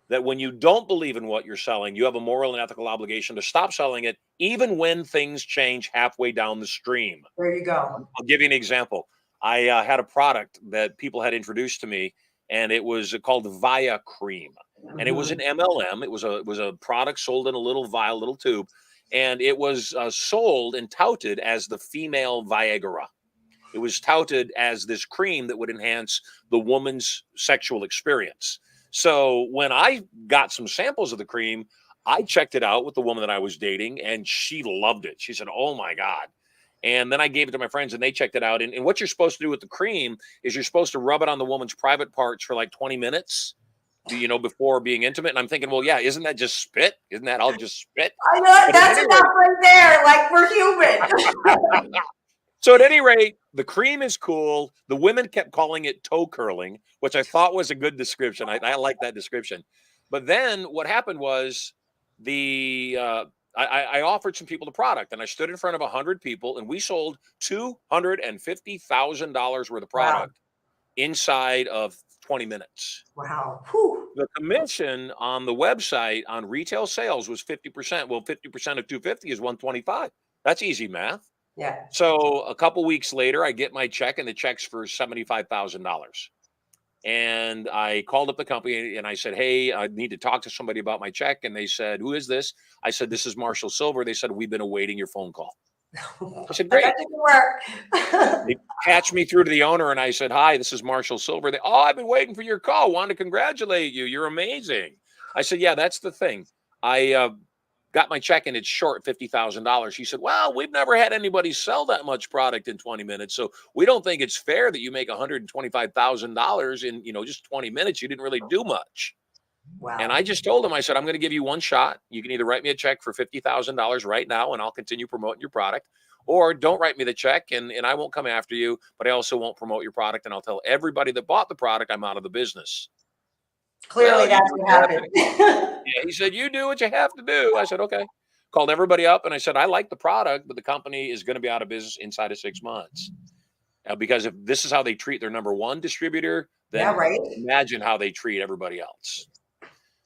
That when you don't believe in what you're selling, you have a moral and ethical obligation to stop selling it, even when things change halfway down the stream. There you go. I'll give you an example. I had a product that people had introduced to me, and it was called Via Cream. And it was an MLM. It was a product sold in a little vial, little tube, and it was sold and touted as the female Viagra. It was touted as this cream that would enhance the woman's sexual experience. So when I got some samples of the cream, I checked it out with the woman that I was dating, and she loved it. She said, oh my God. And then I gave it to my friends, and they checked it out. And what you're supposed to do with the cream is you're supposed to rub it on the woman's private parts for like 20 minutes, you know, before being intimate. And I'm thinking, well, yeah, isn't that just spit? Isn't that all just spit? I know, that's enough right there. Like, we're human. So at any rate, the cream is cool. The women kept calling it toe curling, which I thought was a good description. I like that description. But then what happened was I offered some people the product, and I stood in front of 100 people, and we sold $250,000 worth of product inside of 20 minutes. Wow. Whew. The commission on the website on retail sales was 50%. Well, 50% of 250 is 125. That's easy math. Yeah. So a couple weeks later, I get my check, and the check's for $75,000. And I called up the company and I said, hey, I need to talk to somebody about my check. And they said, who is this? I said, this is Marshall Silver. They said, we've been awaiting your phone call. I said, great. That didn't work. They patched me through to the owner and I said, hi, this is Marshall Silver. They, oh, I've been waiting for your call. Wanted to congratulate you. You're amazing. I said, yeah, that's the thing. I got my check and it's short $50,000. He said, well, we've never had anybody sell that much product in 20 minutes. So we don't think it's fair that you make $125,000 in, just 20 minutes. You didn't really do much. Wow. And I just told him, I said, I'm going to give you one shot. You can either write me a check for $50,000 right now and I'll continue promoting your product, or don't write me the check and I won't come after you, but I also won't promote your product. And I'll tell everybody that bought the product, I'm out of the business. Clearly, that's what happened. Yeah, he said, you do what you have to do. I said, okay. Called everybody up and I said, I like the product, but the company is going to be out of business inside of 6 months. Because if this is how they treat their number one distributor, then Yeah, right. imagine how they treat everybody else.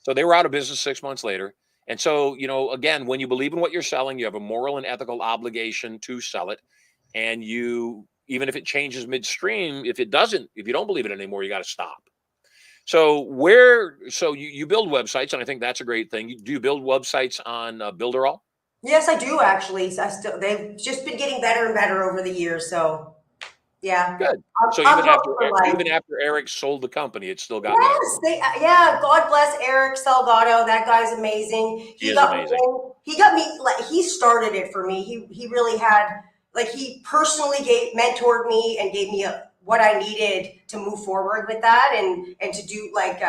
So they were out of business 6 months later. And so, again, when you believe in what you're selling, you have a moral and ethical obligation to sell it. And even if it changes midstream, if you don't believe it anymore, you got to stop. So you build websites, and I think that's a great thing. Do you build websites on Builderall? Yes, I do actually. They've just been getting better and better over the years. So, yeah. Good. So even after Eric sold the company, it still got yes. God bless Eric Salgado. That guy's amazing. He got me. Like, he started it for me. He really had, like, he personally mentored me and gave me what I needed to move forward with that and to do like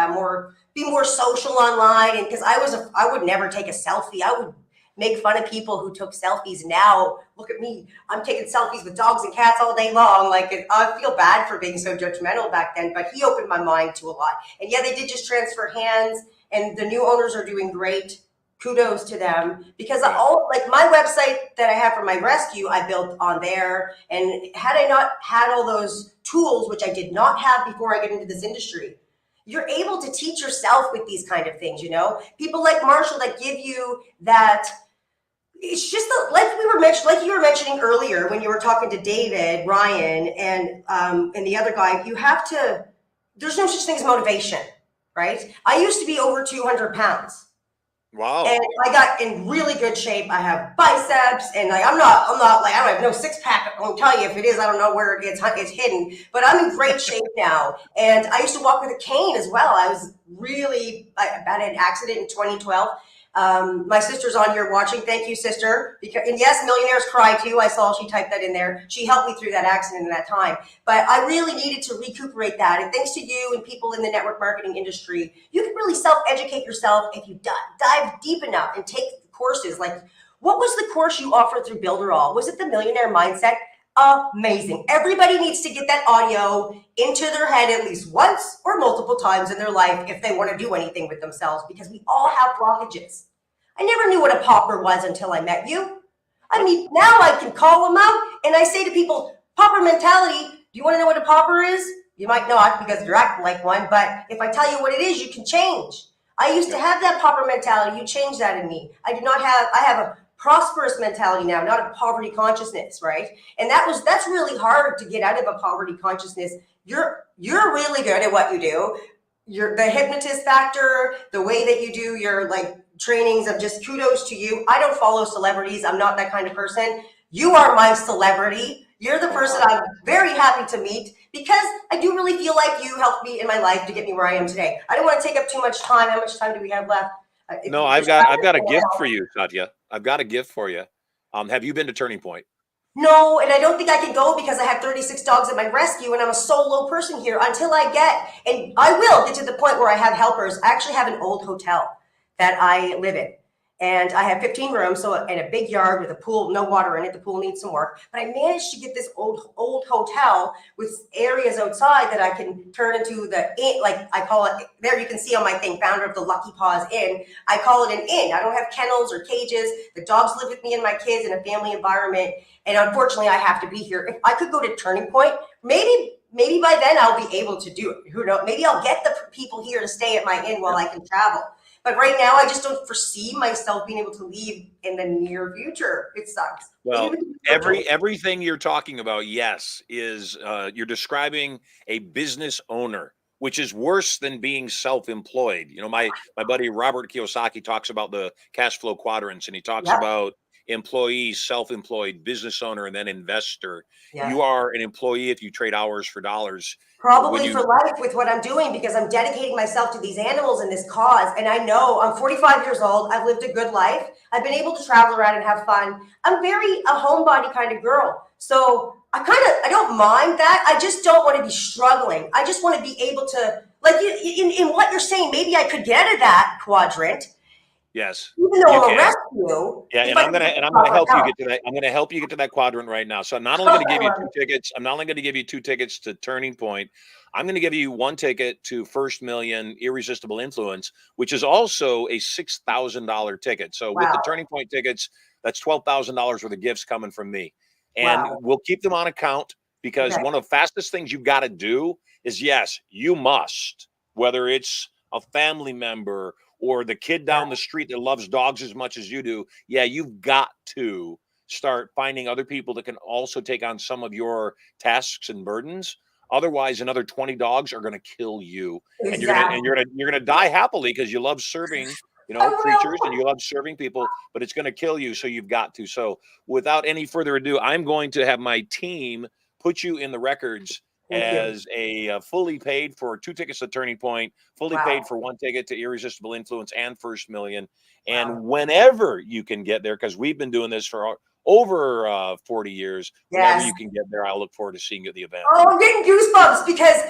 be more social online. And because I would never take a selfie. I would make fun of people who took selfies. Now look at me, I'm taking selfies with dogs and cats all day long. Like, I feel bad for being so judgmental back then, but he opened my mind to a lot. And yeah, they did just transfer hands and the new owners are doing great. Kudos to them, because my website that I have for my rescue, I built on there. And had I not had all those tools, which I did not have before I get into this industry, you're able to teach yourself with these kind of things. People like Marshall that give you that. It's just like you were mentioning earlier when you were talking to David, Ryan, and the other guy. There's no such thing as motivation, right? I used to be over 200 pounds. Wow. And I got in really good shape. I have biceps and I don't have no six pack. I won't tell you if it is, I don't know where it's hidden, but I'm in great shape now. And I used to walk with a cane as well. I was I had an accident in 2012. My sister's on here watching. Thank you, sister. And yes, millionaires cry too. I saw she typed that in there. She helped me through that accident in that time. But I really needed to recuperate that. And thanks to you and people in the network marketing industry, you can really self-educate yourself if you dive deep enough and take courses. Like, what was the course you offered through Builderall? Was it the Millionaire Mindset? Amazing. Everybody needs to get that audio into their head at least once or multiple times in their life if they want to do anything with themselves, because we all have blockages. I never knew what a pauper was until I met you. I mean, now I can call them out and I say to people, pauper mentality, do you want to know what a pauper is? You might not because you're acting like one, but if I tell you what it is, you can change. I used to have that pauper mentality. You changed that in me. I have a prosperous mentality now, not a poverty consciousness, right? And that's really hard to get out of a poverty consciousness. You're really good at what you do. You're the hypnotist factor, the way that you do your trainings, of just kudos to you. I don't follow celebrities. I'm not that kind of person. You are my celebrity. You're the person I'm very happy to meet, because I do really feel like you helped me in my life to get me where I am today. I don't want to take up too much time. How much time do we have left? No, I've got a gift for you, Satya. I've got a gift for you. Have you been to Turning Point? No, and I don't think I can go because I have 36 dogs at my rescue and I'm a solo person here until and I will get to the point where I have helpers. I actually have an old hotel that I live in. And I have 15 rooms, and a big yard with a pool, no water in it. The pool needs some work. But I managed to get this old hotel with areas outside that I can turn into the inn, like I call it. There you can see on my thing, founder of the Lucky Paws Inn. I call it an inn. I don't have kennels or cages. The dogs live with me and my kids in a family environment. And unfortunately, I have to be here. If I could go to Turning Point, maybe by then I'll be able to do it. Who knows? Maybe I'll get the people here to stay at my inn while I can travel. But right now, I just don't foresee myself being able to leave in the near future. It sucks. Well, everything you're talking about, yes, is you're describing a business owner which is worse than being self-employed. You know, my buddy Robert Kiyosaki talks about the cash flow quadrants, and he talks about employee, self-employed, business owner, and then investor. You are an employee if you trade hours for dollars. Probably for life with what I'm doing, because I'm dedicating myself to these animals and this cause. And I know I'm 45 years old. I've lived a good life. I've been able to travel around and have fun. I'm very a homebody kind of girl. So I don't mind that. I just don't want to be struggling. I just want to be able to, like in what you're saying, maybe I could get to that quadrant. Yes. Even though I'm a rescue. Yeah, and I'm gonna help you get to that. I'm gonna help you get to that quadrant right now. So I'm not only gonna give you 2 tickets. I'm not only gonna give you 2 tickets to Turning Point. I'm gonna give you 1 ticket to First Million Irresistible Influence, which is also a $6,000 ticket. So with the Turning Point tickets, that's $12,000 worth of gifts coming from me. And we'll keep them on account, because one of the fastest things you've got to do is, yes, you must, whether it's a family member or the kid down the street that loves dogs as much as you do, you've got to start finding other people that can also take on some of your tasks and burdens. Otherwise, another 20 dogs are going to kill you, and you're gonna die happily because you love serving, creatures, and you love serving people, but it's going to kill you. So you've got to. So without any further ado, I'm going to have my team put you in the records as a fully paid for 2 tickets to Turning Point, fully paid for 1 ticket to Irresistible Influence and First Million. And whenever you can get there, because we've been doing this for over 40 years, whenever you can get there, I look forward to seeing you at the event. Oh, I'm getting goosebumps, because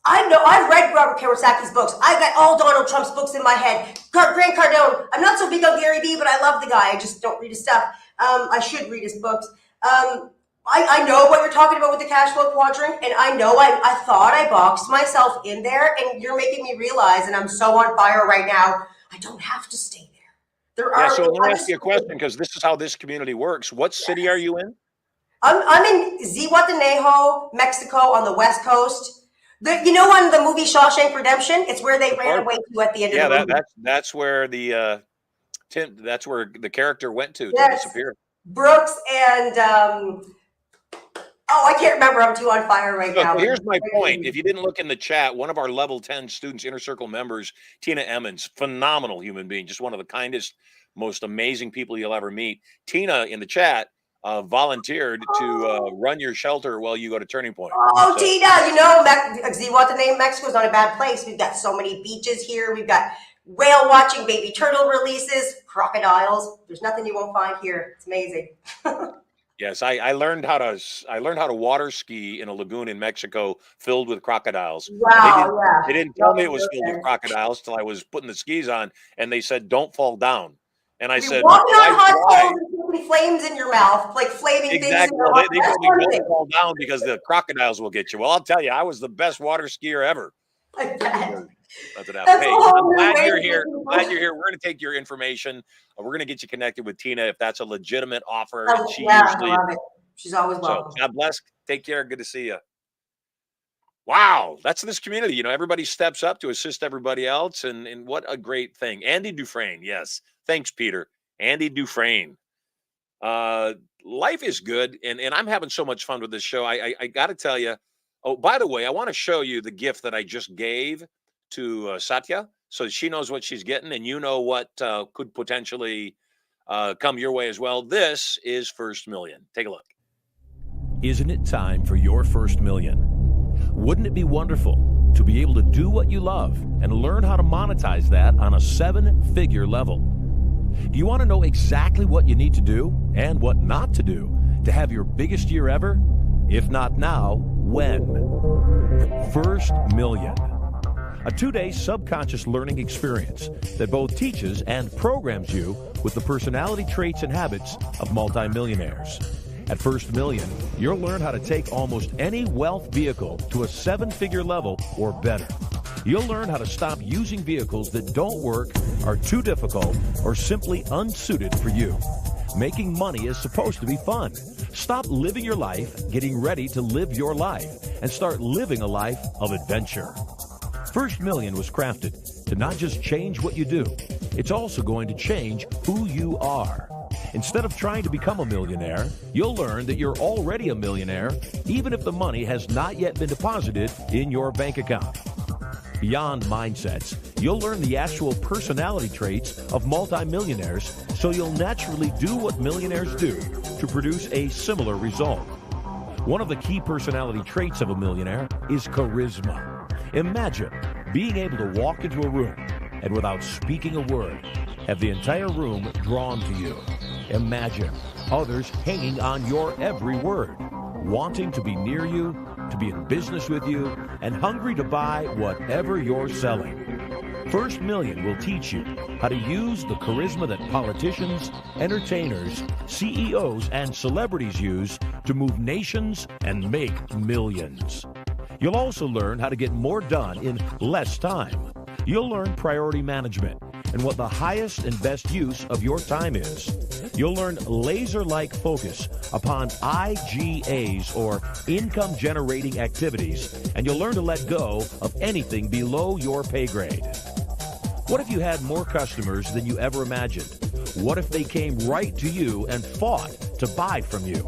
I know I've read Robert Kiyosaki's books. I got all Donald Trump's books in my head. Grant Cardone. I'm not so big on Gary Vee, but I love the guy. I just don't read his stuff. I should read his books. I know what you're talking about with the cash flow quadrant, and I know I thought I boxed myself in there, and you're making me realize, and I'm so on fire right now, I don't have to stay there. So let me ask you a question, because this is how this community works. What city are you in? I'm in Zihuatanejo, Mexico, on the West Coast. On the movie Shawshank Redemption, it's where they ran away to at the end of the movie. That's where the that's where the character went to disappear. Brooks and I can't remember. I'm too on fire right now. Here's my point. If you didn't look in the chat, one of our level 10 students, Inner Circle members, Tina Emmons, phenomenal human being, just one of the kindest, most amazing people you'll ever meet. Tina in the chat volunteered to run your shelter while you go to Turning Point. Oh, so, Tina, Zihuatanejo, Mexico is not a bad place. We've got so many beaches here. We've got whale watching, baby turtle releases, crocodiles. There's nothing you won't find here. It's amazing. Yes, I learned how to water ski in a lagoon in Mexico filled with crocodiles. Wow, they didn't tell me it was filled with crocodiles till I was putting the skis on, and they said, "Don't fall down." And I said, walking on hot coals and flames in your mouth, like flaming things in your mouth. They told me don't fall down because the crocodiles will get you. Well, I'll tell you, I was the best water skier ever. I bet. Hey, I'm glad you're here. We're going to take your information. We're going to get you connected with Tina if that's a legitimate offer. And she usually, I love it. She's always welcome. So God bless. Take care. Good to see you. Wow, that's this community. Everybody steps up to assist everybody else, and what a great thing. Andy Dufresne, yes. Thanks, Peter. Andy Dufresne. Life is good, and I'm having so much fun with this show. I got to tell you. Oh, by the way, I want to show you the gift that I just gave to Satya, so she knows what she's getting, and you know what could potentially come your way as well. This is First Million. Take a look. Isn't it time for your first million? Wouldn't it be wonderful to be able to do what you love and learn how to monetize that on a 7-figure level? Do you want to know exactly what you need to do and what not to do to have your biggest year ever? If not now, when? First Million. A 2-day subconscious learning experience that both teaches and programs you with the personality traits and habits of multimillionaires. At First Million, you'll learn how to take almost any wealth vehicle to a 7-figure level or better. You'll learn how to stop using vehicles that don't work, are too difficult, or simply unsuited for you. Making money is supposed to be fun. Stop living your life, getting ready to live your life, and start living a life of adventure. First Million was crafted to not just change what you do, it's also going to change who you are. Instead of trying to become a millionaire, you'll learn that you're already a millionaire, even if the money has not yet been deposited in your bank account. Beyond mindsets, you'll learn the actual personality traits of multimillionaires, so you'll naturally do what millionaires do to produce a similar result. One of the key personality traits of a millionaire is charisma. Imagine being able to walk into a room and without speaking a word, have the entire room drawn to you. Imagine others hanging on your every word, wanting to be near you, to be in business with you, and hungry to buy whatever you're selling. First Million will teach you how to use the charisma that politicians, entertainers, CEOs, and celebrities use to move nations and make millions. You'll also learn how to get more done in less time. You'll learn priority management and what the highest and best use of your time is. You'll learn laser-like focus upon IGAs, or income-generating activities, and you'll learn to let go of anything below your pay grade. What if you had more customers than you ever imagined? What if they came right to you and fought to buy from you?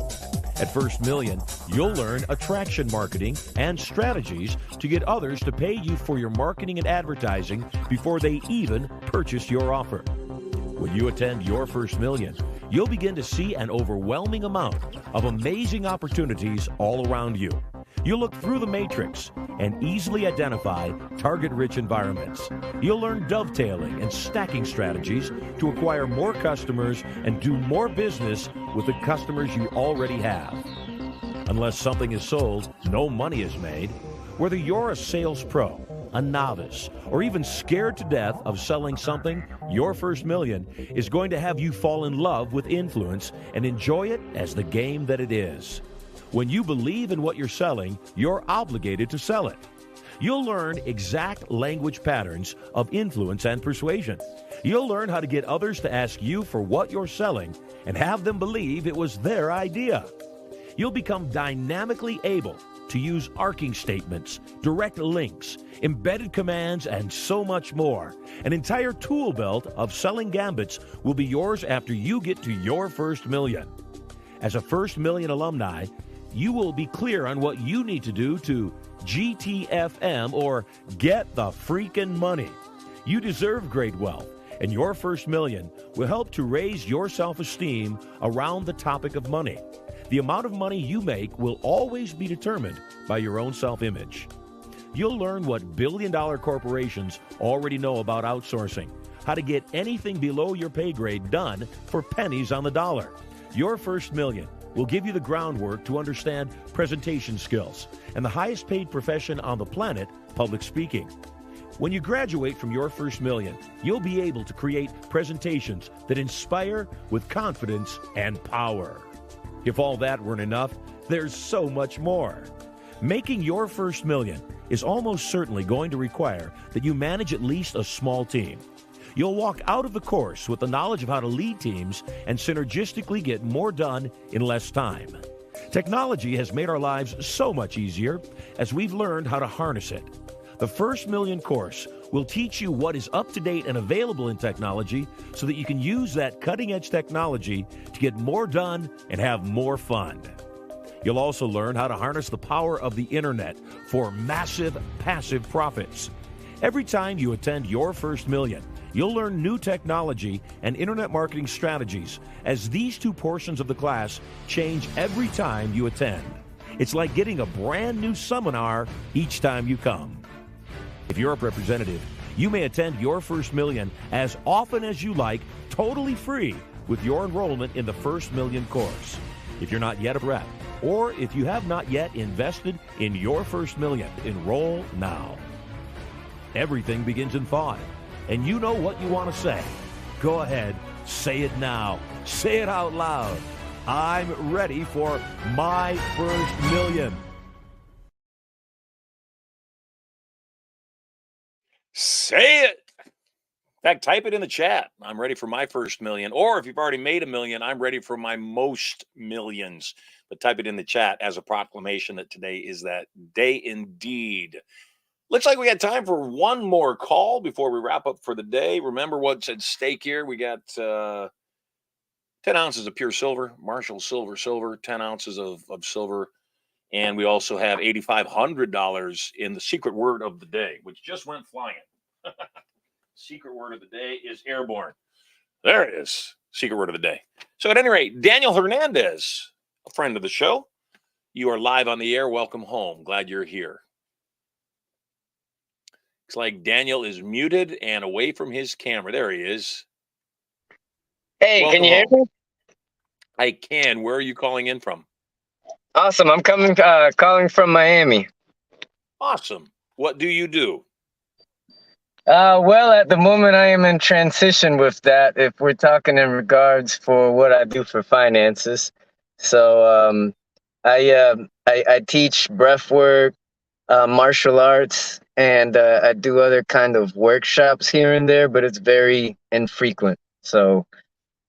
At First Million, you'll learn attraction marketing and strategies to get others to pay you for your marketing and advertising before they even purchase your offer. When you attend Your First Million, you'll begin to see an overwhelming amount of amazing opportunities all around you. You'll look through the matrix and easily identify target-rich environments. You'll learn dovetailing and stacking strategies to acquire more customers and do more business with the customers you already have. Unless something is sold, no money is made. Whether you're a sales pro, a novice, or even scared to death of selling something, Your First Million is going to have you fall in love with influence and enjoy it as the game that it is. When you believe in what you're selling, you're obligated to sell it. You'll learn exact language patterns of influence and persuasion. You'll learn how to get others to ask you for what you're selling and have them believe it was their idea. You'll become dynamically able to use arcing statements, direct links, embedded commands, and so much more. An entire tool belt of selling gambits will be yours after you get to Your First Million. As a First Million alumni, you will be clear on what you need to do to GTFM, or get the freaking money. You deserve great wealth, and Your First Million will help to raise your self-esteem around the topic of money. The amount of money you make will always be determined by your own self-image. You'll learn what billion-dollar corporations already know about outsourcing, how to get anything below your pay grade done for pennies on the dollar. Your First Million will give you the groundwork to understand presentation skills and the highest paid profession on the planet, public speaking. When you graduate from Your First Million, you'll be able to create presentations that inspire with confidence and power. If all that weren't enough, there's so much more. Making Your First Million is almost certainly going to require that you manage at least a small team. You'll walk out of the course with the knowledge of how to lead teams and synergistically get more done in less time. Technology has made our lives so much easier as we've learned how to harness it. The First Million course will teach you what is up to date and available in technology so that you can use that cutting-edge technology to get more done and have more fun. You'll also learn how to harness the power of the internet for massive passive profits. Every time you attend Your First Million, you'll learn new technology and internet marketing strategies, as these two portions of the class change every time you attend. It's like getting a brand new seminar each time you come. If you're a representative, you may attend Your First Million as often as you like, totally free, with your enrollment in the First Million course. If you're not yet a rep, or if you have not yet invested in Your First Million, enroll now. Everything begins in thought, and you know what you want to say. Go ahead, say it now. Say it out loud. I'm ready for my first million. Say it. In fact, type it in the chat. I'm ready for my first million. Or if you've already made a million, I'm ready for my most millions. But type it in the chat as a proclamation that today is that day indeed. Looks like we got time for one more call before we wrap up for the day. Remember what's at stake here. We got 10 ounces of pure silver, Marshall silver, 10 ounces of silver And we also have $8,500 in the secret word of the day, which just went flying. Secret word of the day is airborne. There it is. Secret word of the day. So at any rate, Daniel Hernandez, a friend of the show, you are live on the air. Welcome home. Glad you're here. Looks like Daniel is muted and away from his camera. There he is. Hey, Welcome can you hear home. me? I can. Where are you calling in from? Awesome. I'm calling from Miami. Awesome. What do you do? Well, at the moment, I am in transition with that. If we're talking in regards for what I do for finances, so I teach breath work, martial arts, and I do other kind of workshops here and there, but it's very infrequent. So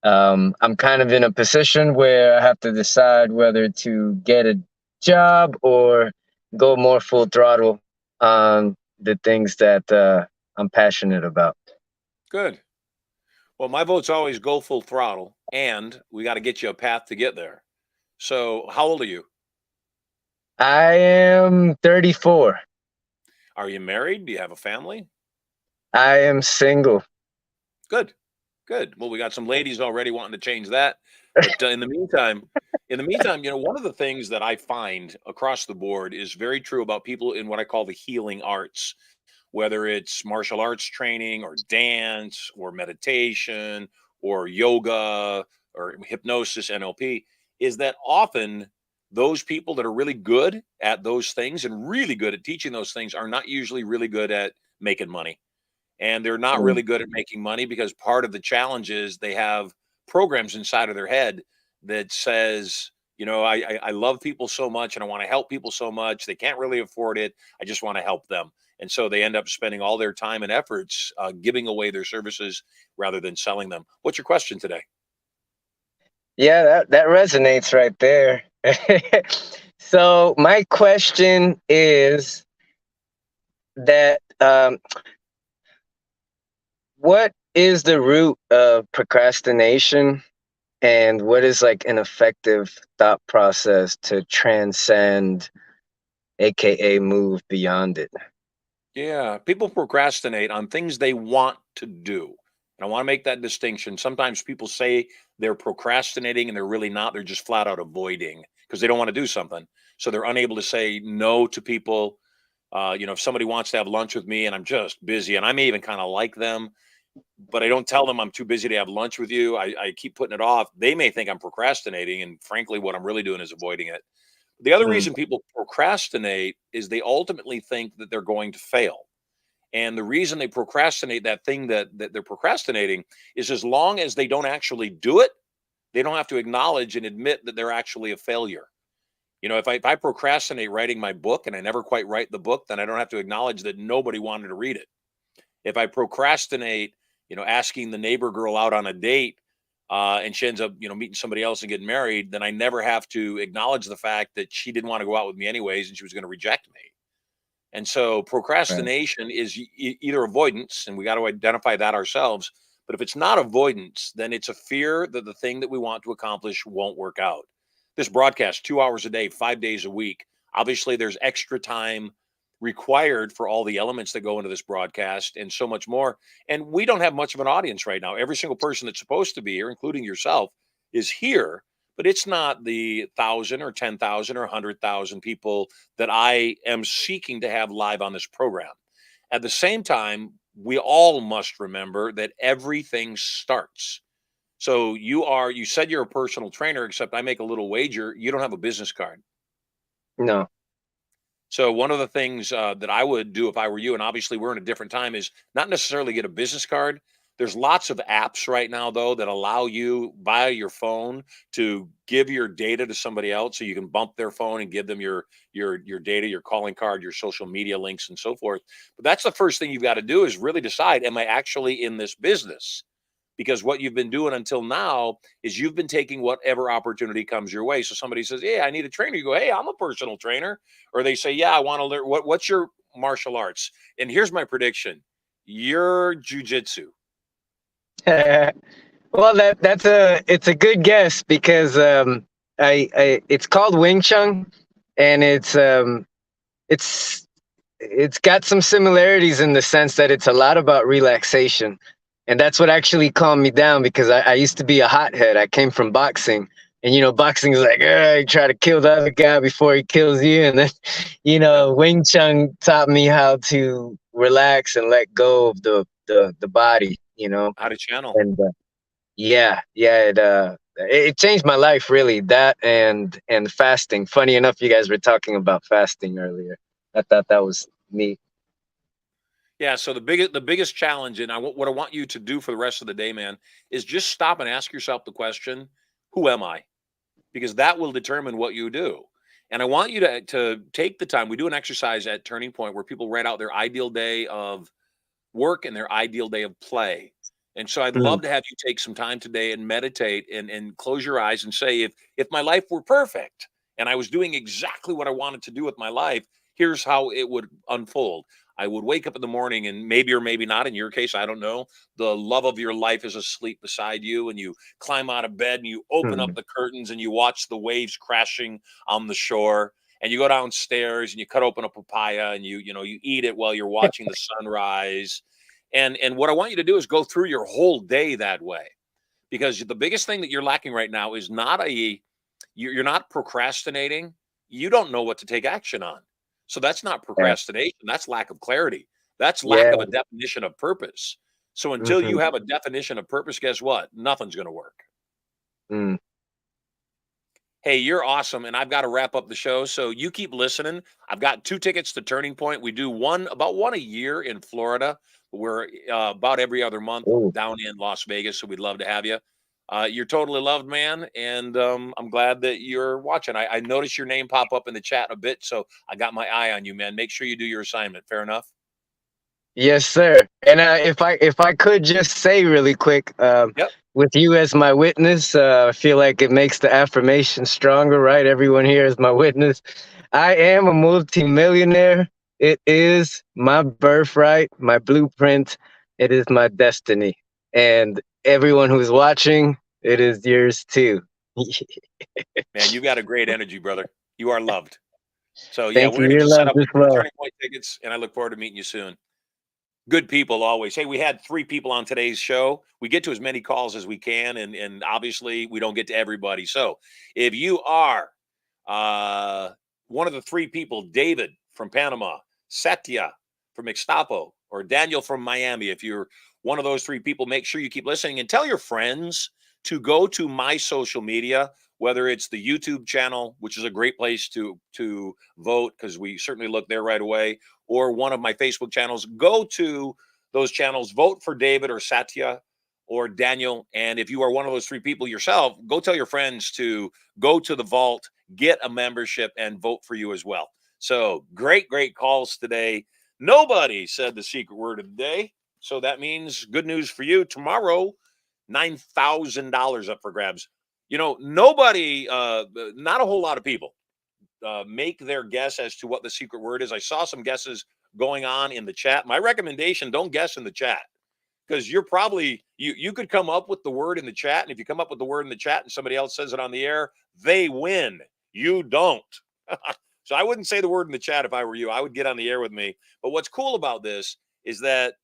I'm kind of in a position where I have to decide whether to get a job or go more full throttle on the things that I'm passionate about. Good. Well, my vote's always go full throttle, and we got to get you a path to get there. So, how old are you? I am 34. Are you married? Do you have a family? I am single. Good. Good. Well, we got some ladies already wanting to change that. But in the meantime, one of the things that I find across the board is very true about people in what I call the healing arts, whether it's martial arts training or dance or meditation or yoga or hypnosis, NLP, is that often those people that are really good at those things and really good at teaching those things are not usually really good at making money. And they're not really good at making money because part of the challenge is they have programs inside of their head that says, I love people so much and I want to help people so much. They can't really afford it. I just want to help them. And so they end up spending all their time and efforts giving away their services rather than selling them. What's your question today? Yeah, that resonates right there. So my question is that what is the root of procrastination, and what is like an effective thought process to transcend, aka move beyond it? Yeah, people procrastinate on things they want to do. And I want to make that distinction. Sometimes people say they're procrastinating and they're really not. They're just flat out avoiding because they don't want to do something. So they're unable to say no to people. If somebody wants to have lunch with me and I'm just busy and I may even kind of like them, but I don't tell them I'm too busy to have lunch with you. I keep putting it off. They may think I'm procrastinating. And frankly, what I'm really doing is avoiding it. The other reason people procrastinate is they ultimately think that they're going to fail. And the reason they procrastinate that thing that they're procrastinating is as long as they don't actually do it, they don't have to acknowledge and admit that they're actually a failure. If I procrastinate writing my book and I never quite write the book, then I don't have to acknowledge that nobody wanted to read it. If I procrastinate, asking the neighbor girl out on a date and she ends up, meeting somebody else and getting married, then I never have to acknowledge the fact that she didn't want to go out with me anyways and she was going to reject me. And so procrastination is either avoidance, and we got to identify that ourselves. But if it's not avoidance, then it's a fear that the thing that we want to accomplish won't work out. This broadcast, 2 hours a day, 5 days a week. Obviously, there's extra time required for all the elements that go into this broadcast and so much more. And we don't have much of an audience right now. Every single person that's supposed to be here, including yourself, is here. But it's not the 1,000 or 10,000 or 100,000 people that I am seeking to have live on this program. At the same time, we all must remember that everything starts. So you said you're a personal trainer, except I make a little wager. You don't have a business card. No. So one of the things that I would do if I were you, and obviously we're in a different time, is not necessarily get a business card. There's lots of apps right now, though, that allow you via your phone to give your data to somebody else. So you can bump their phone and give them your data, your calling card, your social media links, and so forth. But that's the first thing you've got to do is really decide, am I actually in this business? Because what you've been doing until now is you've been taking whatever opportunity comes your way. So somebody says, "Yeah, I need a trainer." You go, "Hey, I'm a personal trainer." Or they say, "Yeah, I want to learn. What's your martial arts?" And here's my prediction: your jujitsu. Well, it's a good guess because it's called Wing Chun, and it's got some similarities in the sense that it's a lot about relaxation. And that's what actually calmed me down, because I used to be a hothead. I came from boxing. And, boxing is like, you try to kill the other guy before he kills you. And then, Wing Chun taught me how to relax and let go of the body, How to channel. And it changed my life, really. That and fasting. Funny enough, you guys were talking about fasting earlier. I thought that was neat. Yeah, so the biggest challenge, and what I want you to do for the rest of the day, man, is just stop and ask yourself the question, who am I? Because that will determine what you do. And I want you to take the time. We do an exercise at Turning Point where people write out their ideal day of work and their ideal day of play. And so I'd love to have you take some time today and meditate and close your eyes and say, if my life were perfect and I was doing exactly what I wanted to do with my life, here's how it would unfold. I would wake up in the morning, and maybe or maybe not in your case, I don't know, the love of your life is asleep beside you, and you climb out of bed and you open up the curtains and you watch the waves crashing on the shore, and you go downstairs and you cut open a papaya and you eat it while you're watching the sunrise. And what I want you to do is go through your whole day that way, because the biggest thing that you're lacking right now is you're not procrastinating. You don't know what to take action on. So that's not procrastination. That's lack of clarity. That's lack of a definition of purpose. So until you have a definition of purpose, guess what? Nothing's going to work. Hey, you're awesome. And I've got to wrap up the show. So you keep listening. I've got 2 tickets to Turning Point. We do about one a year in Florida. We're about every other month down in Las Vegas. So we'd love to have you. You're totally loved, man. And I'm glad that you're watching. I noticed your name pop up in the chat a bit. So I got my eye on you, man. Make sure you do your assignment. Fair enough? Yes, sir. And if I could just say really quick, with you as my witness, I feel like it makes the affirmation stronger, right? Everyone here is my witness. I am a multimillionaire. It is my birthright, my blueprint. It is my destiny. And everyone who's watching, it is yours too. Man, you got a great energy, brother. You are loved. So yeah, Thank we're you. going to You're get set up loved with as well. Turning Point tickets, and I look forward to meeting you soon. Good people always. Hey, we had 3 people on today's show. We get to as many calls as we can, and obviously we don't get to everybody. So if you are one of the 3 people, David from Panama, Satya from Ixtapo, or Daniel from Miami, if you're one of those 3 people, make sure you keep listening and tell your friends to go to my social media, whether it's the YouTube channel, which is a great place to vote, because we certainly look there right away, or one of my Facebook channels. Go to those channels, vote for David or Satya or Daniel. And if you are one of those 3 people yourself, go tell your friends to go to the vault, get a membership, and vote for you as well. So great calls today. Nobody said the secret word of the day. So that means good news for you. Tomorrow, $9,000 up for grabs. Nobody, not a whole lot of people make their guess as to what the secret word is. I saw some guesses going on in the chat. My recommendation, don't guess in the chat, because you're probably, you could come up with the word in the chat. And if you come up with the word in the chat and somebody else says it on the air, they win. You don't. So I wouldn't say the word in the chat if I were you. I would get on the air with me. But what's cool about this is that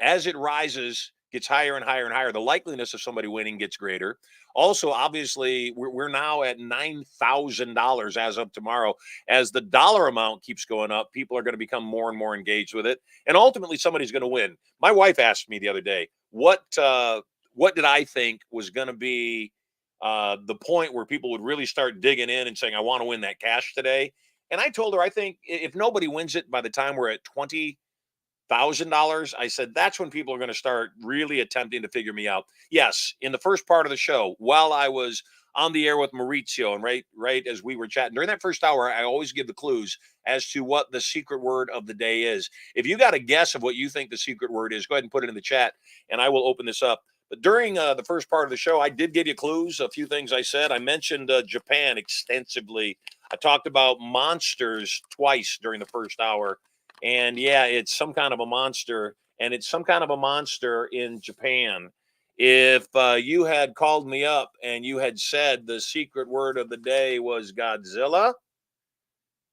as it rises, gets higher and higher and higher, the likeliness of somebody winning gets greater. Also, obviously, we're now at $9,000 as of tomorrow. As the dollar amount keeps going up, people are going to become more and more engaged with it. And ultimately, somebody's going to win. My wife asked me the other day, what did I think was going to be the point where people would really start digging in and saying, I want to win that cash today? And I told her, I think if nobody wins it by the time we're at $20,000, I said, that's when people are going to start really attempting to figure me out. Yes, in the first part of the show, while I was on the air with Mauricio, and right as we were chatting, during that first hour, I always give the clues as to what the secret word of the day is. If you got a guess of what you think the secret word is, go ahead and put it in the chat, and I will open this up. But during the first part of the show, I did give you clues, a few things I said. I mentioned Japan extensively. I talked about monsters twice during the first hour. And yeah, it's some kind of a monster, and it's some kind of a monster in Japan. If you had called me up and you had said the secret word of the day was Godzilla,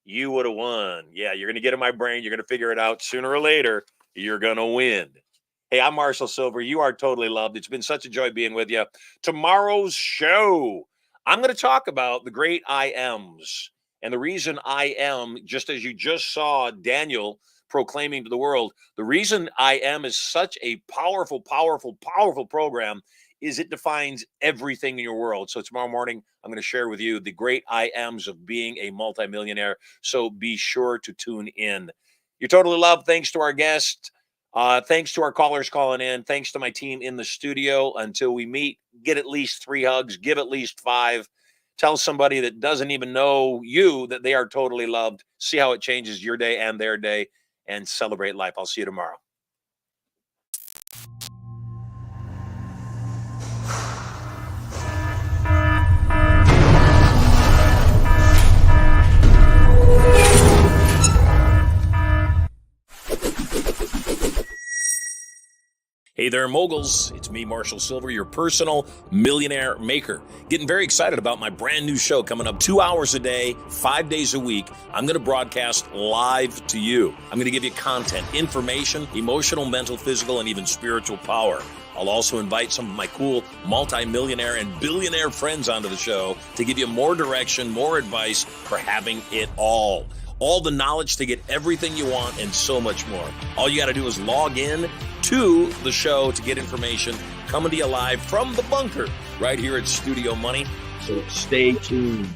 you would have won. Yeah, you're going to get in my brain. You're going to figure it out sooner or later. You're going to win. Hey, I'm Mauricio Silver. You are totally loved. It's been such a joy being with you. Tomorrow's show, I'm going to talk about the great I ams. And the reason I am, just as you just saw Daniel proclaiming to the world, the reason I am is such a powerful, powerful, powerful program is it defines everything in your world. So tomorrow morning, I'm going to share with you the great I ams of being a multimillionaire. So be sure to tune in. You're totally loved. Thanks to our guest. Thanks to our callers calling in. Thanks to my team in the studio. Until we meet, get at least 3 hugs. Give at least 5. Tell somebody that doesn't even know you that they are totally loved. See how it changes your day and their day, and celebrate life. I'll see you tomorrow. Hey there, moguls. It's me, Mauricio Silver, your personal millionaire maker. Getting very excited about my brand new show coming up 2 hours a day, 5 days a week. I'm going to broadcast live to you. I'm going to give you content, information, emotional, mental, physical, and even spiritual power. I'll also invite some of my cool multi-millionaire and billionaire friends onto the show to give you more direction, more advice for having it all. All the knowledge to get everything you want and so much more. All you got to do is log in to the show to get information coming to you live from the bunker right here at Studio Money. So stay tuned.